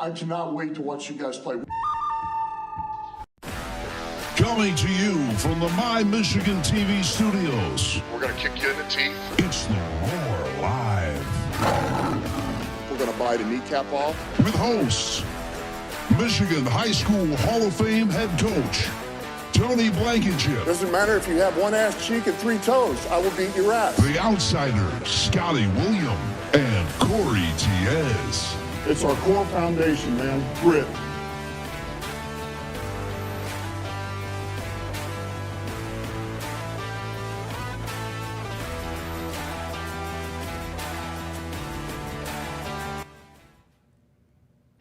I cannot wait to watch you guys play. Coming to you from the My Michigan TV studios. We're going to kick you in the teeth. It's the Roar Live. We're going to bite a kneecap off. With hosts, Michigan High School Hall of Fame head coach, Tony Blankenship. Doesn't matter if you have one ass cheek and 3 toes. I will beat your ass. The outsider, Scotty William, and Corey Tiez. It's our core foundation, man. Grit.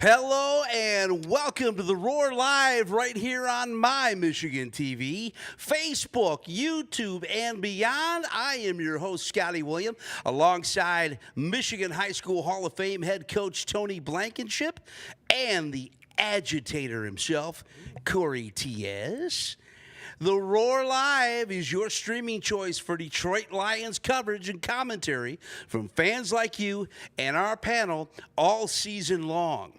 Hello and welcome to the Roar Live right here on My Michigan TV, Facebook, YouTube, and beyond. I am your host, Scotty William, alongside Michigan High School Hall of Fame head coach Tony Blankenship and the agitator himself, Corey Tiez. The Roar Live is your streaming choice for Detroit Lions coverage and commentary from fans like you and our panel all season long.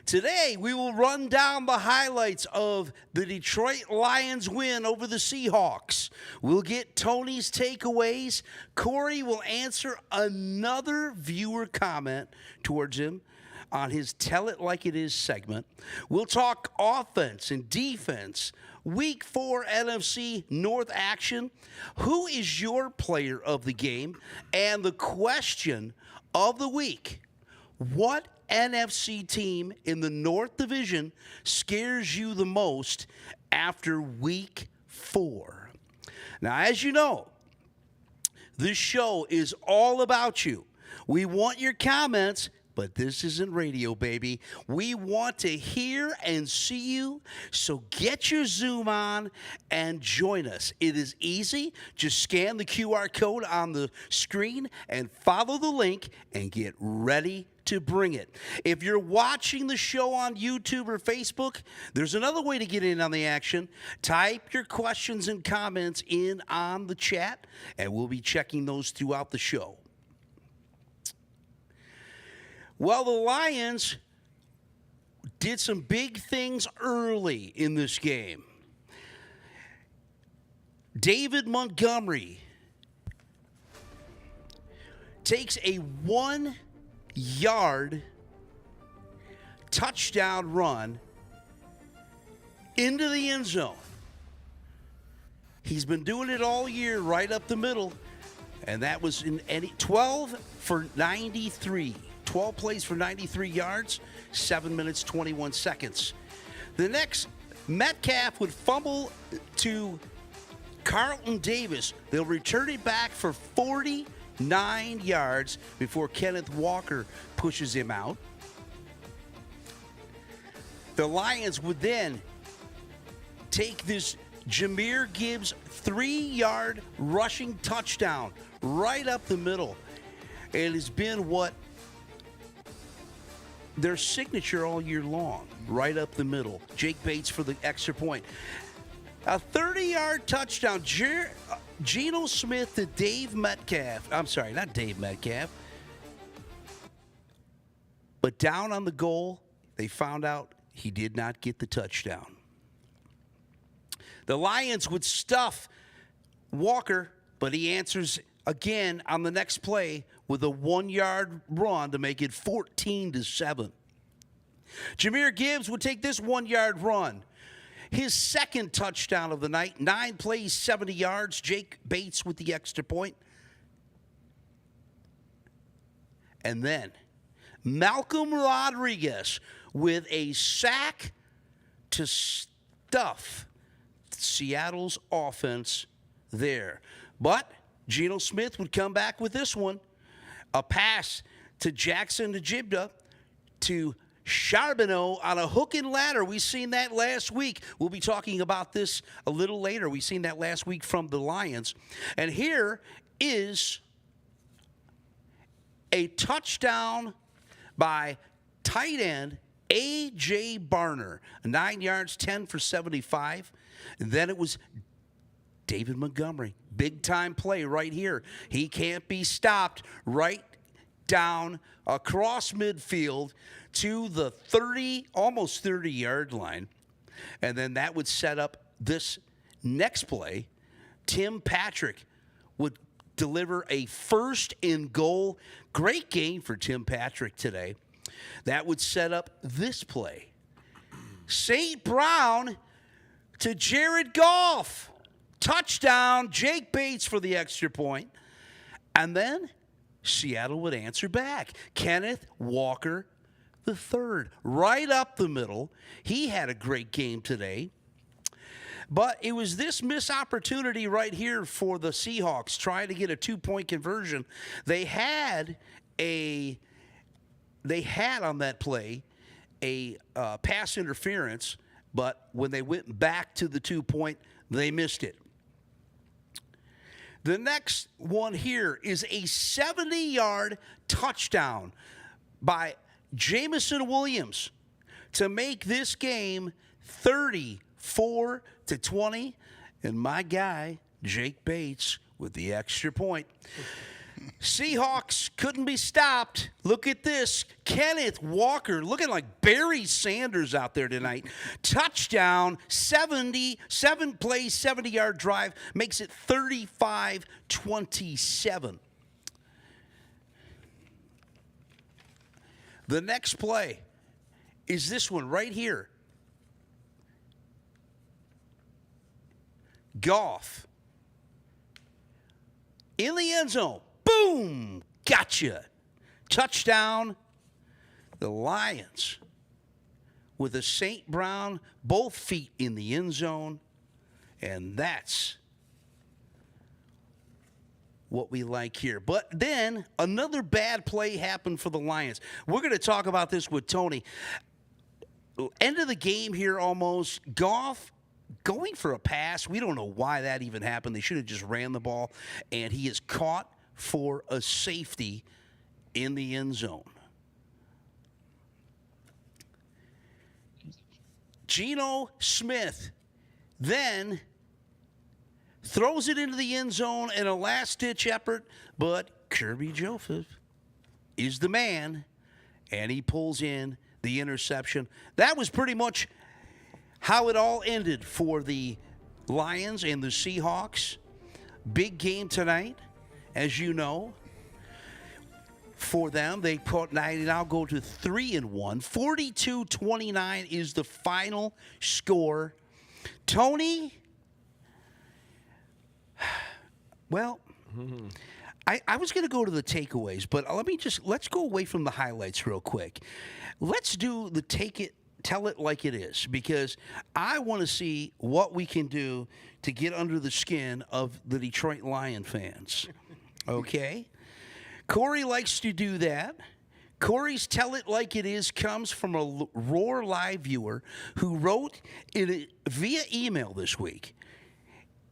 Today, we will run down the highlights of the Detroit Lions win over the Seahawks. We'll get Tony's takeaways. Corey will answer another viewer comment towards him on his Tell It Like It Is segment. We'll talk offense and defense. Week 4 NFC North action. Who is your player of the game? And the question of the week, what NFC team in the North Division scares you the most after Week 4? Now, as you know, this show is all about you. We want your comments, but this isn't radio, baby. We want to hear and see you, so get your Zoom on and join us. It is easy. Just scan the QR code on the screen and follow the link and get ready to bring it. If you're watching the show on YouTube or Facebook, there's another way to get in on the action. Type your questions and comments in on the chat, and we'll be checking those throughout the show. Well, the Lions did some big things early in this game. David Montgomery takes a 1-yard touchdown run into the end zone. He's been doing it all year right up the middle, and that was in 12 for 93. 12 plays for 93 yards, 7 minutes, 21 seconds. The next, Metcalf would fumble to Carlton Davis. They'll return it back for 49 yards before Kenneth Walker pushes him out. The Lions would then take this Jahmyr Gibbs 3-yard rushing touchdown right up the middle. It has been what their signature all year long, right up the middle. Jake Bates for the extra point. A 30-yard touchdown. Geno Smith to Dave Metcalf. I'm sorry, not Dave Metcalf. But down on the goal, they found out he did not get the touchdown. The Lions would stuff Walker, but he answers again on the next play with a 1-yard run to make it 14-7. Jahmyr Gibbs would take this 1-yard run. His second touchdown of the night, 9 plays, 70 yards. Jake Bates with the extra point. And then Malcolm Rodriguez with a sack to stuff Seattle's offense there. But Geno Smith would come back with this one. A pass to Jackson Najibda to Charbonneau on a hook and ladder. We've seen that last week. We'll be talking about this a little later. We've seen that last week from the Lions. And here is a touchdown by tight end A.J. Barner. 9 yards, 10 for 75. And then it was David Montgomery. Big-time play right here. He can't be stopped right down across midfield to the almost 30-yard line. And then that would set up this next play. Tim Patrick would deliver a first and goal. Great game for Tim Patrick today. That would set up this play. St. Brown to Jared Goff. Touchdown, Jake Bates for the extra point. And then Seattle would answer back. Kenneth Walker III, right up the middle. He had a great game today. But it was this missed opportunity right here for the Seahawks trying to get a 2-point conversion. They had on that play a pass interference, but when they went back to the 2-point, they missed it. The next one here is a 70-yard touchdown by Jamison Williams to make this game 34-20. And my guy, Jake Bates, with the extra point. Seahawks couldn't be stopped. Look at this. Kenneth Walker looking like Barry Sanders out there tonight. Touchdown, 7-play, 70-yard drive, makes it 35-27. The next play is this one right here. Goff in the end zone. Boom! Gotcha. Touchdown. The Lions with a St. Brown, both feet in the end zone. And that's what we like here. But then another bad play happened for the Lions. We're going to talk about this with Tony. End of the game here almost. Goff going for a pass. We don't know why that even happened. They should have just ran the ball. And he is caught for a safety in the end zone. Geno Smith then throws it into the end zone in a last-ditch effort, but Kirby Joseph is the man, and he pulls in the interception. That was pretty much how it all ended for the Lions and the Seahawks. Big game tonight, as you know. For them, they now go to 3-1. 42-29 is the final score. Tony, well, I was going to go to the takeaways, but let's go away from the highlights real quick. Let's do the tell it like it is, because I want to see what we can do to get under the skin of the Detroit Lion fans. Okay? Corey likes to do that. Corey's Tell It Like It Is comes from a Roar Live viewer who wrote via email this week.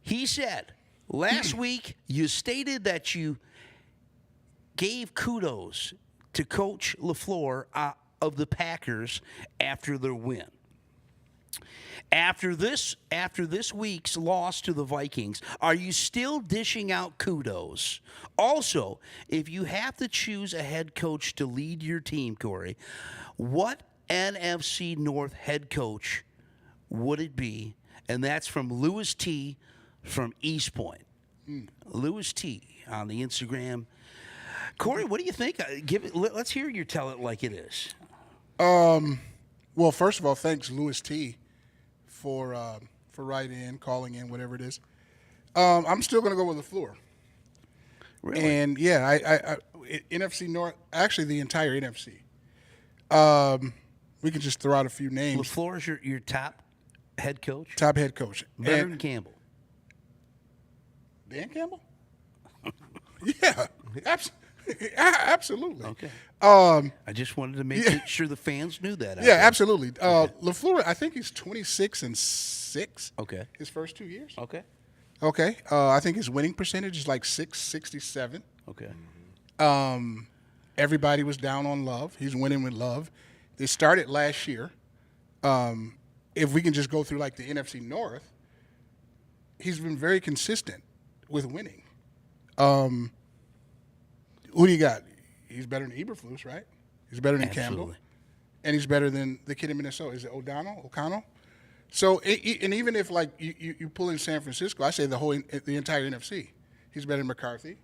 He said, last week you stated that you gave kudos to Coach LaFleur of the Packers after their win. After this week's loss to the Vikings, are you still dishing out kudos? Also, if you have to choose a head coach to lead your team, Corey, what NFC North head coach would it be? And that's from Lewis T. from East Point. Lewis T. on the Instagram. Corey, what do you think? Let's hear your Tell It Like It Is. Well, first of all, thanks, Lewis T., for writing in, calling in, whatever it is. I'm still going to go with LaFleur. Really? And, yeah, NFC North, actually the entire NFC. We can just throw out a few names. LaFleur is your top head coach? Top head coach. Better than Campbell. Dan Campbell? Yeah, absolutely. Okay. I just wanted to make sure the fans knew that. Yeah, absolutely. LaFleur, I think he's 26-6. Okay. His first 2 years. Okay. Okay. I think his winning percentage is like 667. Okay. Everybody was down on Love. He's winning with Love. They started last year. If we can just go through like the NFC North, he's been very consistent with winning. Who do you got? He's better than Eberflus, right? He's better than Absolutely. Campbell. and he's better than the kid in Minnesota. Is it O'Connell? So, and even if like you pull in San Francisco, I say the entire NFC. He's better than McCarthy.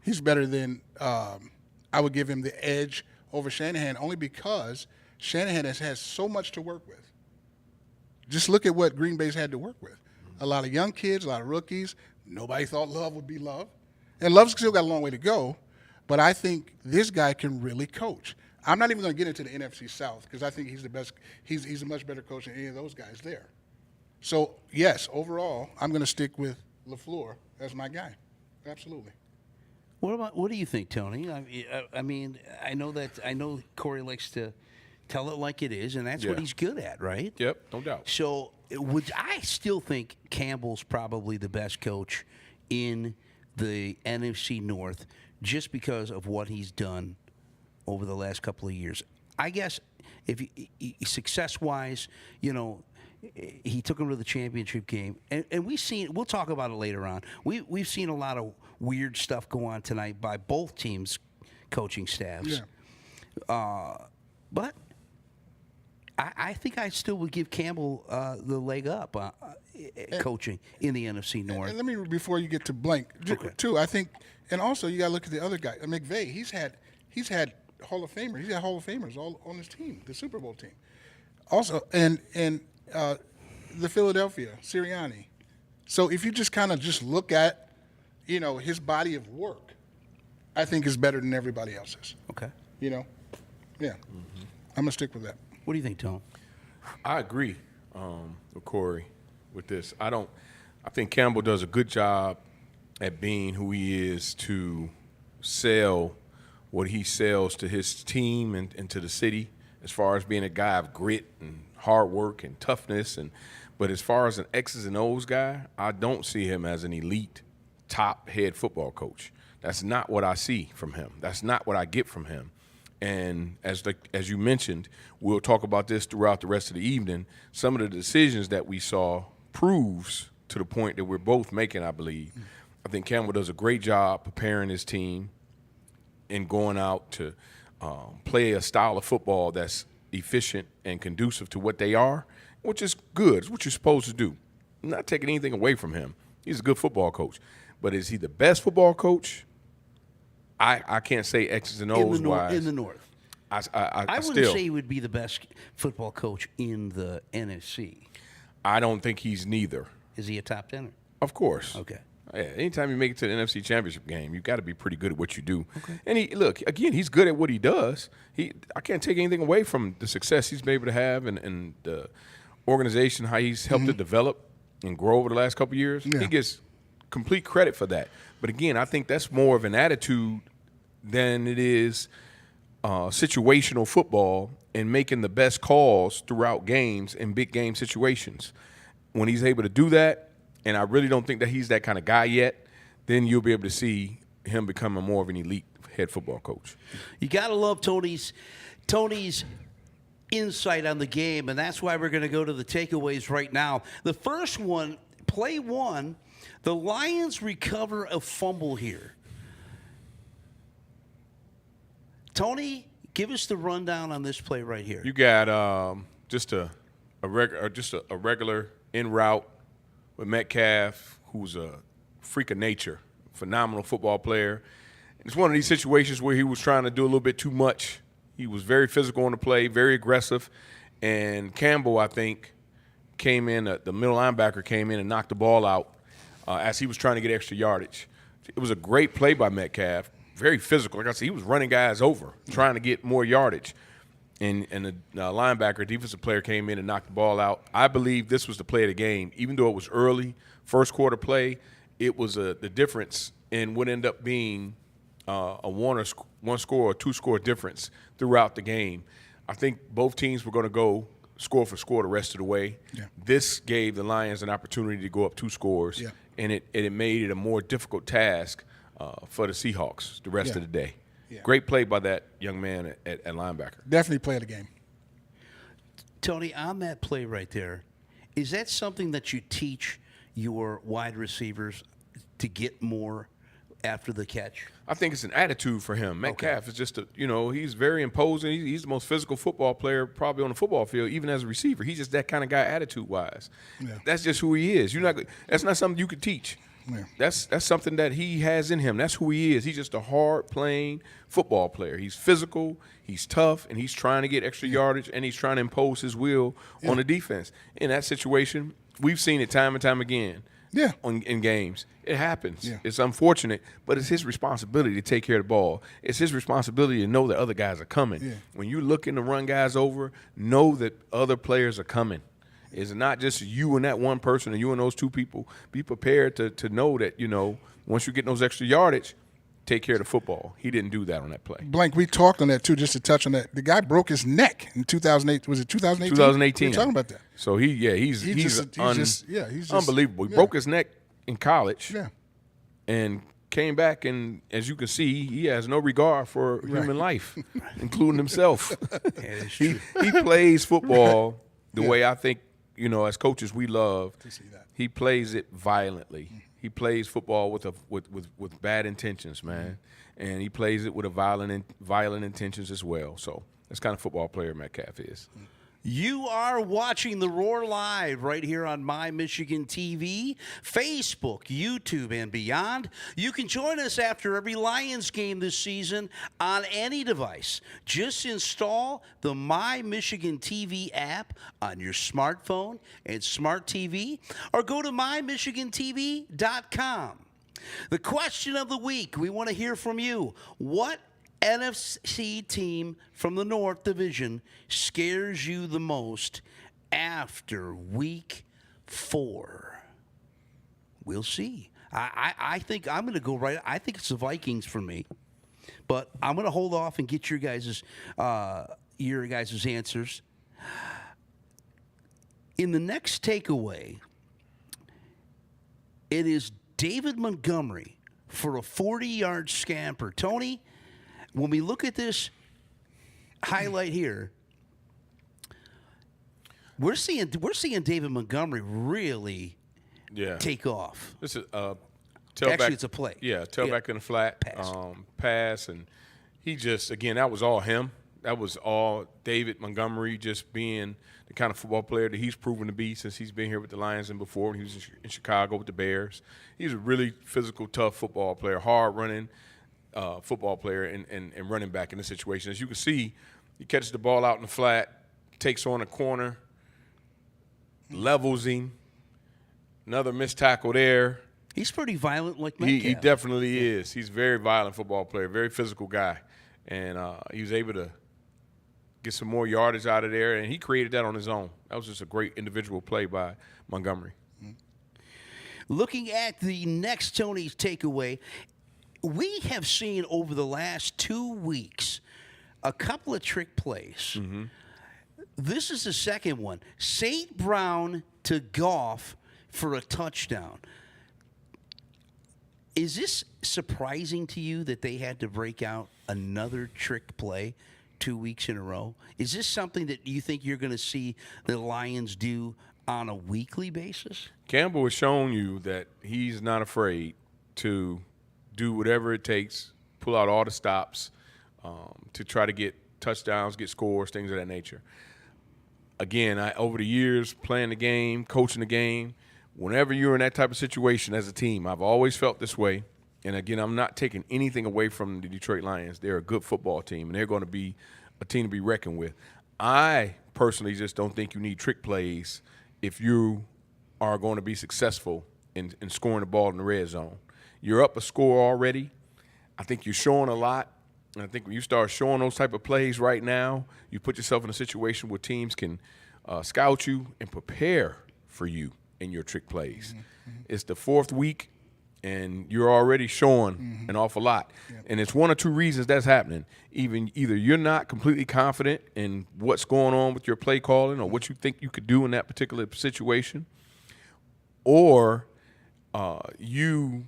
He's better than I would give him the edge over Shanahan only because Shanahan has so much to work with. Just look at what Green Bay's had to work with. A lot of young kids, a lot of rookies. Nobody thought Love would be Love. And Love's still got a long way to go, but I think this guy can really coach. I'm not even going to get into the NFC South because I think he's the best. He's a much better coach than any of those guys there. So, yes, overall, I'm going to stick with LaFleur as my guy. Absolutely. What do you think, Tony? I mean, I know Corey likes to tell it like it is, and that's what he's good at, right? Yep, no doubt. So, I still think Campbell's probably the best coach in the NFC North just because of what he's done over the last couple of years. I guess if success-wise, he took him to the championship game, and we'll talk about it later on. We've seen a lot of weird stuff go on tonight by both teams' coaching staffs. Yeah. But I think I still would give Campbell the leg up coaching in the NFC North. And let me, before you get to Blank, too, I think, and also you got to look at the other guy, McVay. He's had Hall of Famers. He's got Hall of Famers all on his team, the Super Bowl team. Also, and the Philadelphia, Sirianni. So if you just kind of just look at, his body of work, I think is better than everybody else's. Okay. Yeah. I'm going to stick with that. What do you think, Tom? I agree with Corey with this. I think Campbell does a good job at being who he is to sell what he sells to his team and to the city as far as being a guy of grit and hard work and toughness. But as far as an X's and O's guy, I don't see him as an elite top head football coach. That's not what I see from him. That's not what I get from him. And as you mentioned, we'll talk about this throughout the rest of the evening. Some of the decisions that we saw proves to the point that we're both making, I believe. I think Campbell does a great job preparing his team and going out to play a style of football that's efficient and conducive to what they are, which is good. It's what you're supposed to do. I'm not taking anything away from him. He's a good football coach. But is he the best football coach? I can't say X's and O's wise. In the North. I wouldn't say he would be the best football coach in the NFC. I don't think he's neither. Is he a top 10er? Of course. Okay. Yeah, anytime you make it to the NFC Championship game, you've got to be pretty good at what you do. Okay. And he's good at what he does. I can't take anything away from the success he's been able to have and the organization, how he's helped it develop and grow over the last couple of years. Yeah. He gets complete credit for that. But again, I think that's more of an attitude than it is situational football and making the best calls throughout games and big game situations. When he's able to do that, and I really don't think that he's that kind of guy yet, then you'll be able to see him becoming more of an elite head football coach. You got to love Tony's insight on the game, and that's why we're going to go to the takeaways right now. The first one, play one, the Lions recover a fumble here. Tony, give us the rundown on this play right here. You got just a regular en route with Metcalf, who's a freak of nature, phenomenal football player. It's one of these situations where he was trying to do a little bit too much. He was very physical on the play, very aggressive. And Campbell, I think, came in, the middle linebacker came in and knocked the ball out as he was trying to get extra yardage. It was a great play by Metcalf, very physical. Like I said, he was running guys over, trying to get more yardage. And the linebacker, defensive player, came in and knocked the ball out. I believe this was the play of the game. Even though it was early, first quarter play, it was the difference in what ended up being a one score or two score difference throughout the game. I think both teams were going to go score for score the rest of the way. Yeah. This gave the Lions an opportunity to go up 2 scores, and it made it a more difficult task for the Seahawks the rest of the day. Yeah. Great play by that young man at linebacker. Definitely play of the game. Tony, on that play right there, is that something that you teach your wide receivers to get more after the catch? I think it's an attitude for him. Metcalf is just he's very imposing. He's the most physical football player probably on the football field, even as a receiver. He's just that kind of guy attitude-wise. Yeah. That's just who he is. That's not something you could teach. Yeah. That's something that he has in him. That's who he is. He's just a hard-playing football player. He's physical, he's tough, and he's trying to get extra yardage, and he's trying to impose his will on the defense. In that situation, we've seen it time and time again. Yeah, in games. It happens. Yeah. It's unfortunate, but it's his responsibility to take care of the ball. It's his responsibility to know that other guys are coming. Yeah. When you're looking to run guys over, know that other players are coming. It's not just you and that one person and you and those two people. Be prepared to know that, once you get those extra yardage, take care of the football. He didn't do that on that play. Blank, we talked on that too, just to touch on that. The guy broke his neck in 2008. Was it 2018? 2018. We were talking about that. So he's unbelievable. He broke his neck in college. Yeah. And came back, and as you can see, he has no regard for human life, including himself. He plays football the way I think, as coaches we love. To see that. He plays it violently. He plays football with bad intentions, man, and he plays it with violent intentions as well. So that's kind of football player Metcalf is. You are watching The Roar live right here on My Michigan TV, Facebook, YouTube, and beyond. You can join us after every Lions game this season on any device. Just install the My Michigan TV app on your smartphone and smart TV, or go to mymichigantv.com. The question of the week, we want to hear from you. What NFC team from the North Division scares you the most after Week 4? We'll see. I think I'm going to go right. I think it's the Vikings for me, but I'm going to hold off and get your guys' answers. In the next takeaway, it is David Montgomery for a 40-yard scamper. Tony, when we look at this highlight here, we're seeing David Montgomery really take off. This is tailback. Actually, it's a play. Yeah, tailback in the flat pass, and he just that was all him. That was all David Montgomery, just being the kind of football player that he's proven to be since he's been here with the Lions and before when he was in Chicago with the Bears. He's a really physical, tough football player, hard running. Football player and running back in this situation. As you can see, he catches the ball out in the flat, takes on a corner, levels him, another missed tackle there. He's pretty violent like Metcalf. He definitely is. He's a very violent football player, very physical guy. And he was able to get some more yardage out of there, and he created that on his own. That was just a great individual play by Montgomery. Looking at the next Tony's takeaway, we have seen over the last 2 weeks a couple of trick plays. Mm-hmm. This is the second one. St. Brown to Goff for a touchdown. Is this surprising to you that they had to break out another trick play 2 weeks in a row? Is this something that you think you're going to see the Lions do on a weekly basis? Campbell has shown you that he's not afraid to do whatever it takes, pull out all the stops to try to get touchdowns, get scores, things of that nature. Again, over the years, playing the game, coaching the game, whenever you're in that type of situation as a team, I've always felt this way. And, again, I'm not taking anything away from the Detroit Lions. They're a good football team, and they're going to be a team to be reckoned with. I personally just don't think you need trick plays if you are going to be successful in scoring the ball in the red zone. You're up a score already. I think you're showing a lot. And I think when you start showing those type of plays right now, you put yourself in a situation where teams can scout you and prepare for you in your trick plays. Mm-hmm. It's the 4th week, and you're already showing an awful lot. Yep. And it's one or two reasons that's happening. Either you're not completely confident in what's going on with your play calling or what you think you could do in that particular situation, or you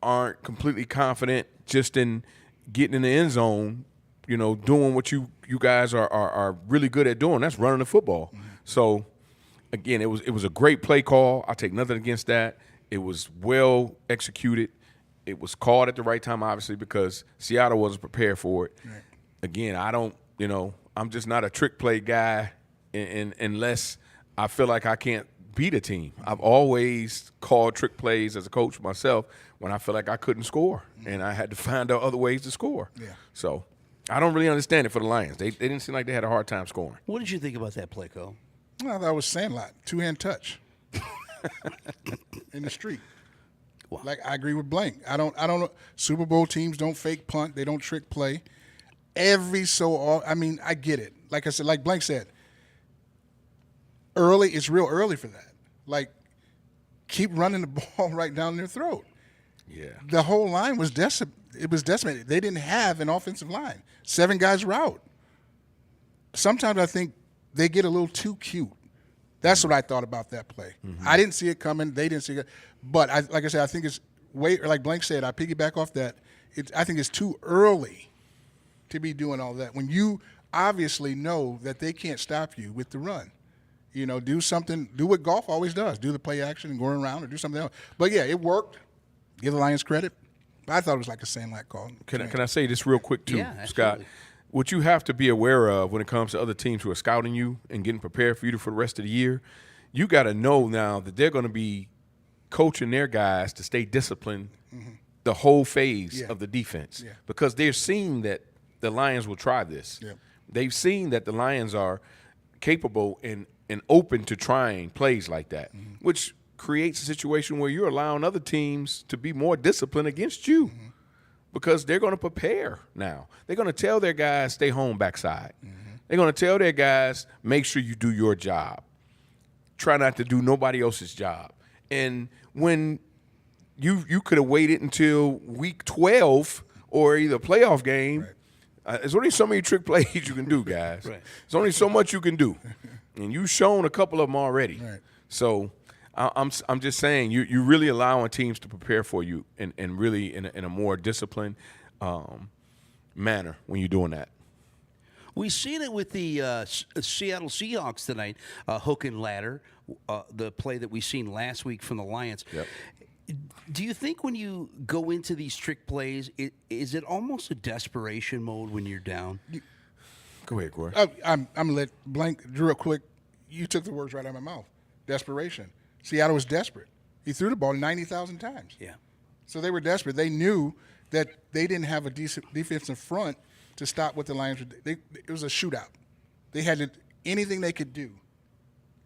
aren't completely confident just in getting in the end zone, doing what you guys are really good at doing. That's running the football. Mm-hmm. So, again, it was a great play call. I'll take nothing against that. It was well executed. It was called at the right time, obviously, because Seattle wasn't prepared for it. Right. Again, I'm just not a trick play guy unless I feel like I can't beat a team. I've always called trick plays as a coach myself when I feel like I couldn't score, and I had to find out other ways to score. Yeah. So I don't really understand it for the Lions. They didn't seem like they had a hard time scoring. What did you think about that play, Cole? Well, that was Sandlot, 2-hand touch in the street. Wow. Like, I agree with Blank. I don't know. Super Bowl teams don't fake punt. They don't trick play. I mean, I get it. Like I said, like Blank said, early, it's real early for that. Like, keep running the ball right down their throat. Yeah. The whole line was decimated. They didn't have an offensive line. 7 guys were out. Sometimes I think they get a little too cute. That's what I thought about that play. I didn't see it coming. They didn't see it. But like I said, I think it's like Blank said, I piggyback off that. I think it's too early to be doing all that when you obviously know that they can't stop you with the run. You know, do what golf always does. Do the play action and going around or do something else. But, yeah, it worked. Give the Lions credit. But I thought it was like a Sandlot call. Can I say this real quick, too, Yeah, Scott? What you have to be aware of when it comes to other teams who are scouting you and getting prepared for you for the rest of the year, you got to know now that they're going to be coaching their guys to stay disciplined the whole phase of the defense because they're seeing that the Lions will try this. Yeah. They've seen that the Lions are capable and open to trying plays like that, which creates a situation where you're allowing other teams to be more disciplined against you. Because they're going to prepare now. They're going to tell their guys, stay home backside. They're going to tell their guys, make sure you do your job. Try not to do nobody else's job. And when you could have waited until week 12 or either playoff game, there's only so many trick plays you can do, guys. There's only so much you can do. And you've shown a couple of them already. So I'm just saying you're really allowing teams to prepare for you and really in a more disciplined manner when you're doing that. We've seen it with the Seattle Seahawks tonight, hook and ladder, the play that we seen last week from the Lions. Yep. Do you think when you go into these trick plays, is it almost a desperation mode when you're down? Go ahead, Corey. I'm going to let Blank, Drew, real quick. You took the words right out of my mouth. Desperation. Seattle was desperate. He threw the ball 90,000 times. Yeah. So they were desperate. They knew that they didn't have a decent defensive front to stop what the Lions would do. It was a shootout. They had anything they could do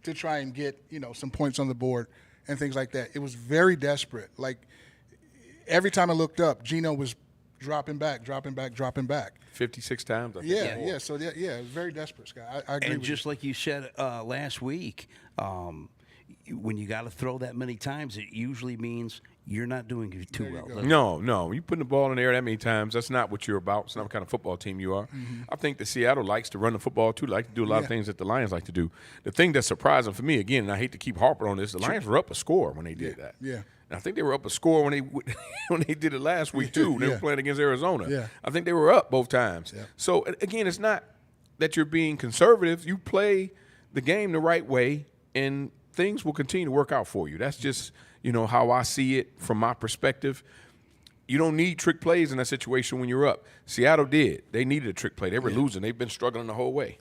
to try and get, some points on the board and things like that. It was very desperate. Like, every time I looked up, Geno was dropping back. 56 times, I think. Yeah. So, it was very desperate, Scott. I agree And with just you. like you said last week, when you got to throw that many times, it usually means you're not doing too well. No. You putting the ball in the air that many times, that's not what you're about. It's not what kind of football team you are. I think that Seattle likes to run the football, too, like to do a lot of things that the Lions like to do. The thing that's surprising for me, again, and I hate to keep harping on this, the Lions were up a score when they did that. Yeah. And I think they were up a score when they did it last week, too. They were playing against Arizona. Yeah. I think they were up both times. Yeah. So, again, it's not that you're being conservative. You play the game the right way, and things will continue to work out for you. That's just, how I see it from my perspective. You don't need trick plays in that situation when you're up. Seattle did. They needed a trick play. They were losing. They've been struggling the whole way.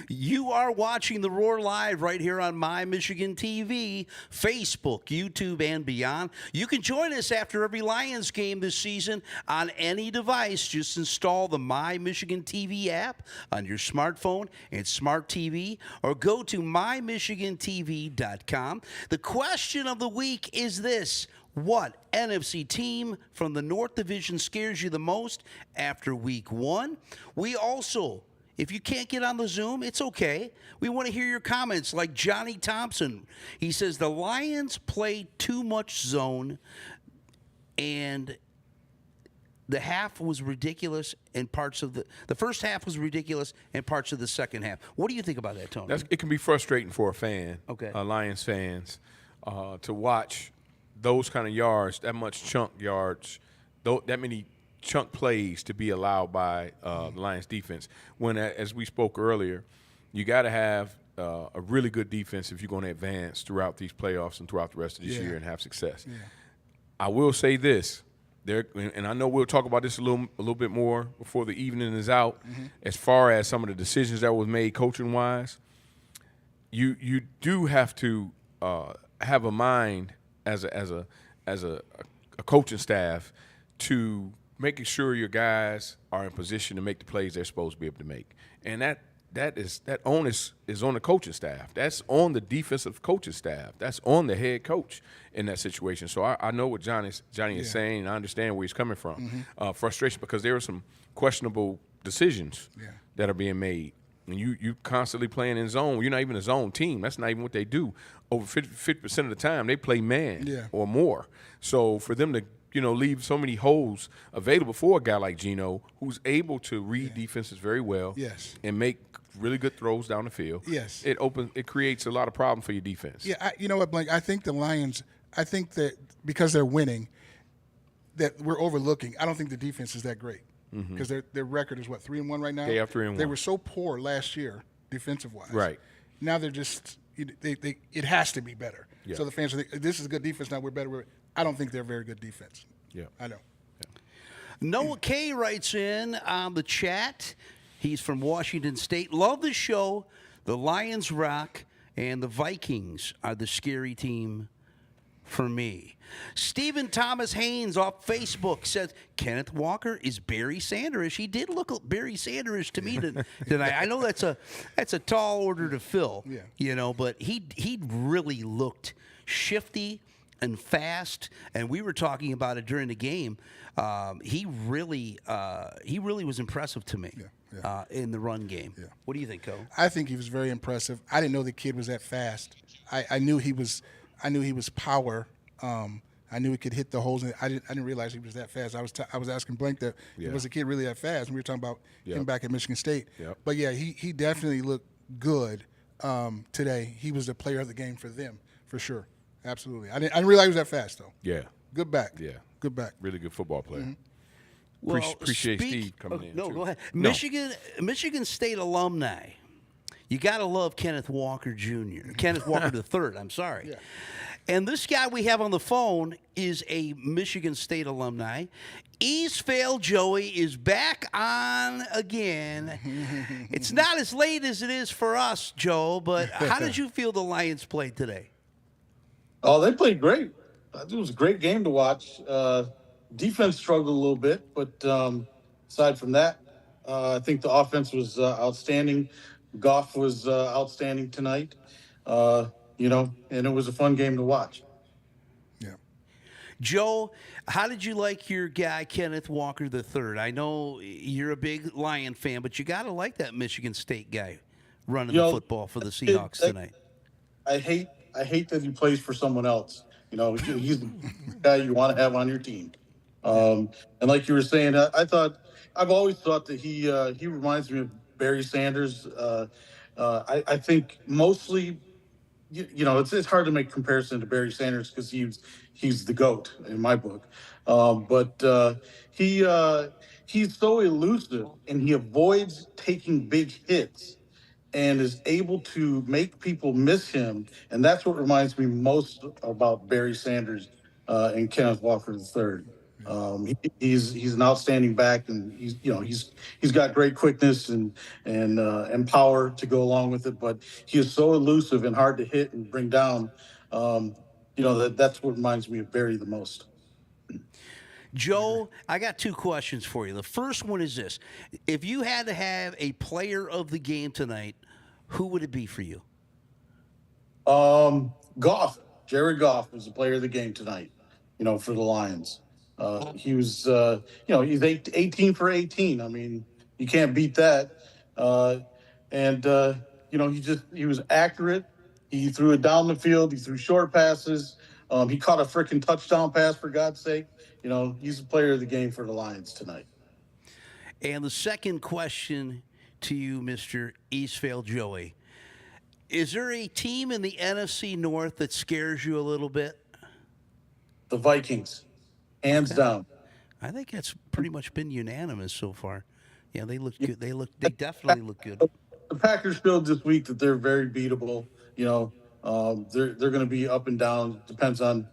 You are watching the Roar Live right here on My Michigan TV, Facebook, YouTube, and beyond. You can join us after every Lions game this season on any device. Just install the My Michigan TV app on your smartphone and smart TV, or go to mymachigantv.com. The question of the week is this: what NFC team from the North Division scares you the most after week 1? We also, if you can't get on the Zoom, it's okay. We want to hear your comments, like Johnny Thompson. He says the Lions play too much zone, and the half was ridiculous, and parts of the first half was ridiculous, and parts of the second half. What do you think about that, Tony? It can be frustrating for a fan, Lions fans, to watch those kind of yards, that much chunk yards, that many chunk plays to be allowed by the Lions defense. When, as we spoke earlier, you got to have a really good defense if you're going to advance throughout these playoffs and throughout the rest of this year and have success. I will say this: and I know we'll talk about this a little bit more before the evening is out. As far as some of the decisions that was made coaching wise, you do have to have a mind as a coaching staff to making sure your guys are in position to make the plays they're supposed to be able to make, and that onus is on the coaching staff. That's on the defensive coaching staff. That's on the head coach in that situation. So I know what Johnny is saying, and I understand where he's coming from. Frustration because there are some questionable decisions that are being made. And you constantly playing in zone. You're not even a zone team. That's not even what they do. Over 50% of the time, they play man or more. So for them to leave so many holes available for a guy like Geno, who's able to read defenses very well, and make really good throws down the field. It creates a lot of problem for your defense. You know what, Blank? I think the Lions. I think that because they're winning, that we're overlooking. I don't think the defense is that great because their record is 3-1 right now. They are 3-1. They were so poor last year defensive wise. Right now they're just it has to be better. Yeah. So the fans are this is a good defense now. We're better. I don't think they're a very good defense. Yeah, I know. Noah K writes in on the chat. He's from Washington State. Love the show. The Lions rock, and the Vikings are the scary team for me. Stephen Thomas Haynes off Facebook says, Kenneth Walker is Barry Sanders. He did look Barry Sanders to me tonight. I know that's a tall order to fill, but he really looked shifty and fast, and we were talking about it during the game. He really was impressive to me in the run game. What do you think, Co? I think he was very impressive. I didn't know the kid was that fast. I knew he was power. I knew he could hit the holes. I didn't realize he was that fast. I was asking Blank that was the kid really that fast? And we were talking about him back at Michigan State. But he definitely looked good today. He was the player of the game for them for sure. Absolutely. I didn't realize he was that fast though. Yeah. Good back. Yeah. Good back. Really good football player. Well, appreciate Steve coming in. No, too. go ahead. No. Michigan State alumni. You got to love Kenneth Walker Jr. Kenneth Walker III. I'm sorry. Yeah. And this guy we have on the phone is a Michigan State alumni. Eastvale Joey is back on again. It's not as late as it is for us, Joe, but how did you feel the Lions played today? Oh, they played great. It was a great game to watch. Defense struggled a little bit, but aside from that, I think the offense was outstanding. Goff was outstanding tonight, and it was a fun game to watch. Yeah. Joe, how did you like your guy, Kenneth Walker III? I know you're a big Lion fan, but you got to like that Michigan State guy running the football for the Seahawks tonight. I hate that he plays for someone else. He's the guy you want to have on your team. And like you were saying, I've always thought that he reminds me of Barry Sanders. I think mostly, it's hard to make comparison to Barry Sanders because he's the GOAT in my book. But he's so elusive and he avoids taking big hits and is able to make people miss him. And that's what reminds me most about Barry Sanders and Kenneth Walker III. He's an outstanding back, and he's got great quickness and power to go along with it. But he is so elusive and hard to hit and bring down. That's what reminds me of Barry the most. Joe, I got two questions for you. The first one is this. If you had to have a player of the game tonight, who would it be for you? Goff. Jared Goff was the player of the game tonight, for the Lions. He was, he's 18 for 18. I mean, you can't beat that. He was accurate. He threw it down the field. He threw short passes. He caught a freaking touchdown pass, for God's sake. He's the player of the game for the Lions tonight. And the second question to you, Mr. Eastvale Joey. Is there a team in the NFC North that scares you a little bit? The Vikings, hands down. I think that's pretty much been unanimous so far. Yeah, they look good. They definitely look good. The Packers showed this week that they're very beatable. They're going to be up and down. Depends on,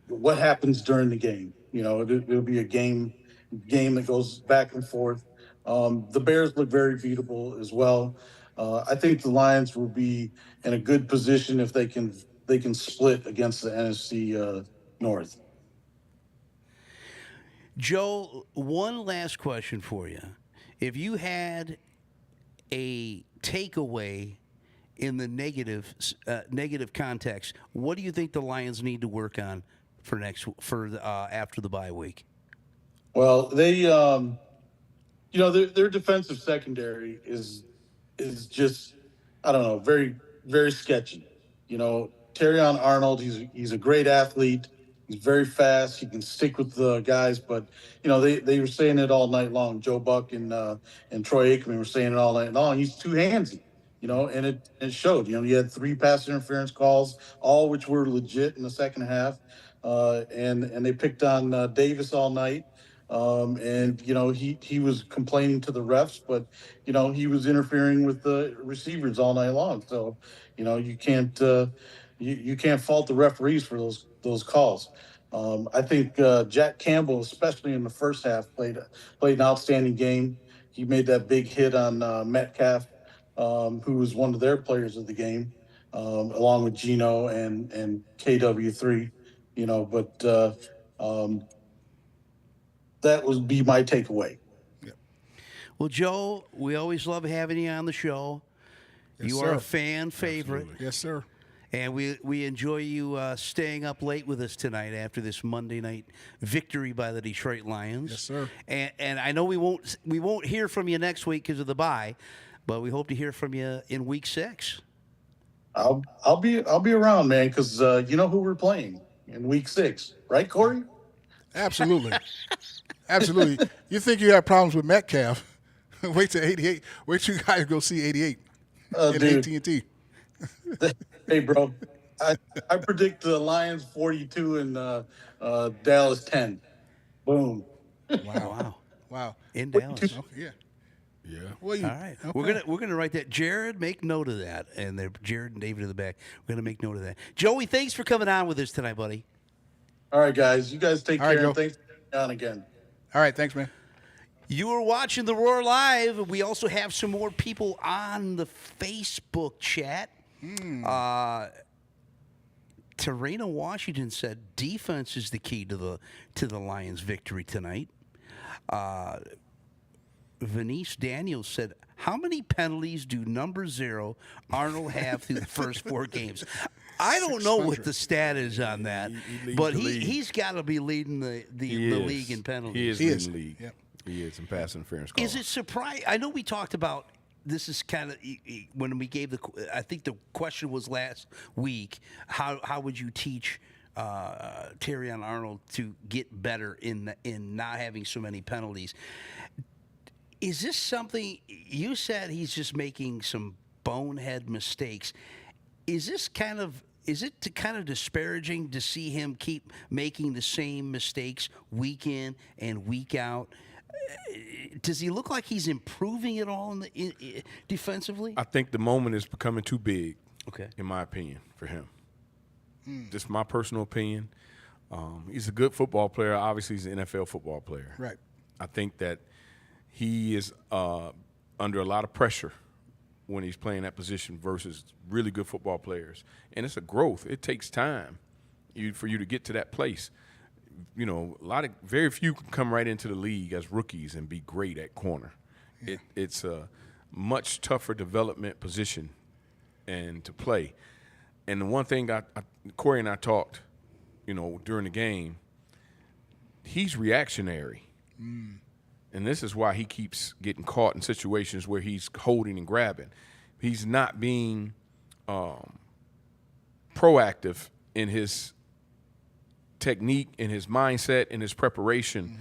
what happens during the game. You know, it'll be a game that goes back and forth. The Bears look very beatable as well. I think the Lions will be in a good position if they can split against the NFC North. Joe, one last question for you. If you had a takeaway in the negative context, what do you think the Lions need to work on for after the bye week? Well, they, their defensive secondary is just, I don't know, very, very sketchy. You know, Terrion Arnold, he's a great athlete. He's very fast. He can stick with the guys, but they were saying it all night long. Joe Buck and Troy Aikman were saying it all night long. He's too handsy, and it showed. You had 3 pass interference calls, all which were legit in the second half, and they picked on Davis all night. He was complaining to the refs, but he was interfering with the receivers all night long. So you can't you can't fault the referees for those calls. I think Jack Campbell, especially in the first half, played an outstanding game. He made that big hit on Metcalf, who was one of their players of the game, along with Geno and KW3. That would be my takeaway. Yeah. Well, Joe, we always love having you on the show. Yes, you sir. are a fan favorite. Absolutely. Yes, sir. And we enjoy you staying up late with us tonight after this Monday night victory by the Detroit Lions. Yes, sir. And I know we won't hear from you next week because of the bye, but we hope to hear from you in Week 6. I'll be around, man, because you know who we're playing in Week 6, right, Corey? Absolutely. Absolutely. You think you have problems with Metcalf? Wait till 88. Wait till you guys go see 88 in AT&T. Hey, bro, I predict the Lions 42 and Dallas 10. Boom. Wow. In Dallas. Okay, yeah. Yeah. Well, All right. okay. We're gonna write that. Jared, make note of that. And they're Jared and David in the back. We're gonna make note of that. Joey, thanks for coming on with us tonight, buddy. All right, guys. You guys take All right, care. Joe. And thanks for coming on again. All right, thanks, man. You are watching the Roar Live. We also have some more people on the Facebook chat. Tarena Washington said defense is the key to the Lions' victory tonight. Venice Daniels said, how many penalties do number 0 Arnold have through the first 4 games? I don't know what the stat is on that, but he's got to be leading the league in penalties. He is leading the league. Yep. He is in pass interference calls. Is it surprising? I know we talked about this is kind of when we gave I think the question was last week, how would you teach Terrion Arnold to get better in not having so many penalties? Is this something you said he's just making some bonehead mistakes? Is it kind of disparaging to see him keep making the same mistakes week in and week out? Does he look like he's improving at all defensively? I think the moment is becoming too big. Okay. In my opinion, for him. Just my personal opinion. He's a good football player. Obviously, he's an NFL football player. Right. I think that he is under a lot of pressure when he's playing that position versus really good football players. And it's a growth. It takes time for you to get to that place. Very few can come right into the league as rookies and be great at corner. Yeah. It's a much tougher development position and to play. And the one thing Corey and I talked, during the game, he's reactionary. And this is why he keeps getting caught in situations where he's holding and grabbing. He's not being proactive in his technique, in his mindset, in his preparation,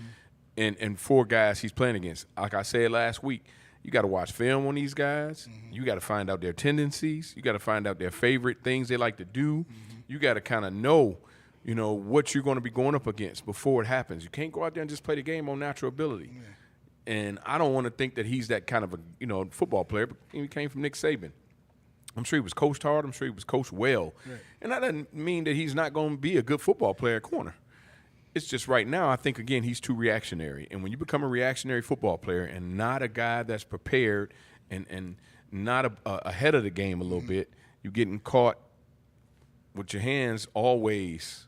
and 4 guys he's playing against. Like I said last week, you got to watch film on these guys. You got to find out their tendencies. You got to find out their favorite things they like to do. You got to kind of know, what you're going to be going up against before it happens. You can't go out there and just play the game on natural ability. Yeah. And I don't want to think that he's that kind of a football player. But he came from Nick Saban. I'm sure he was coached hard. I'm sure he was coached well. Right. And that doesn't mean that he's not going to be a good football player at corner. It's just right now, I think, again, he's too reactionary. And when you become a reactionary football player and not a guy that's prepared and not ahead of the game a little bit, you're getting caught with your hands always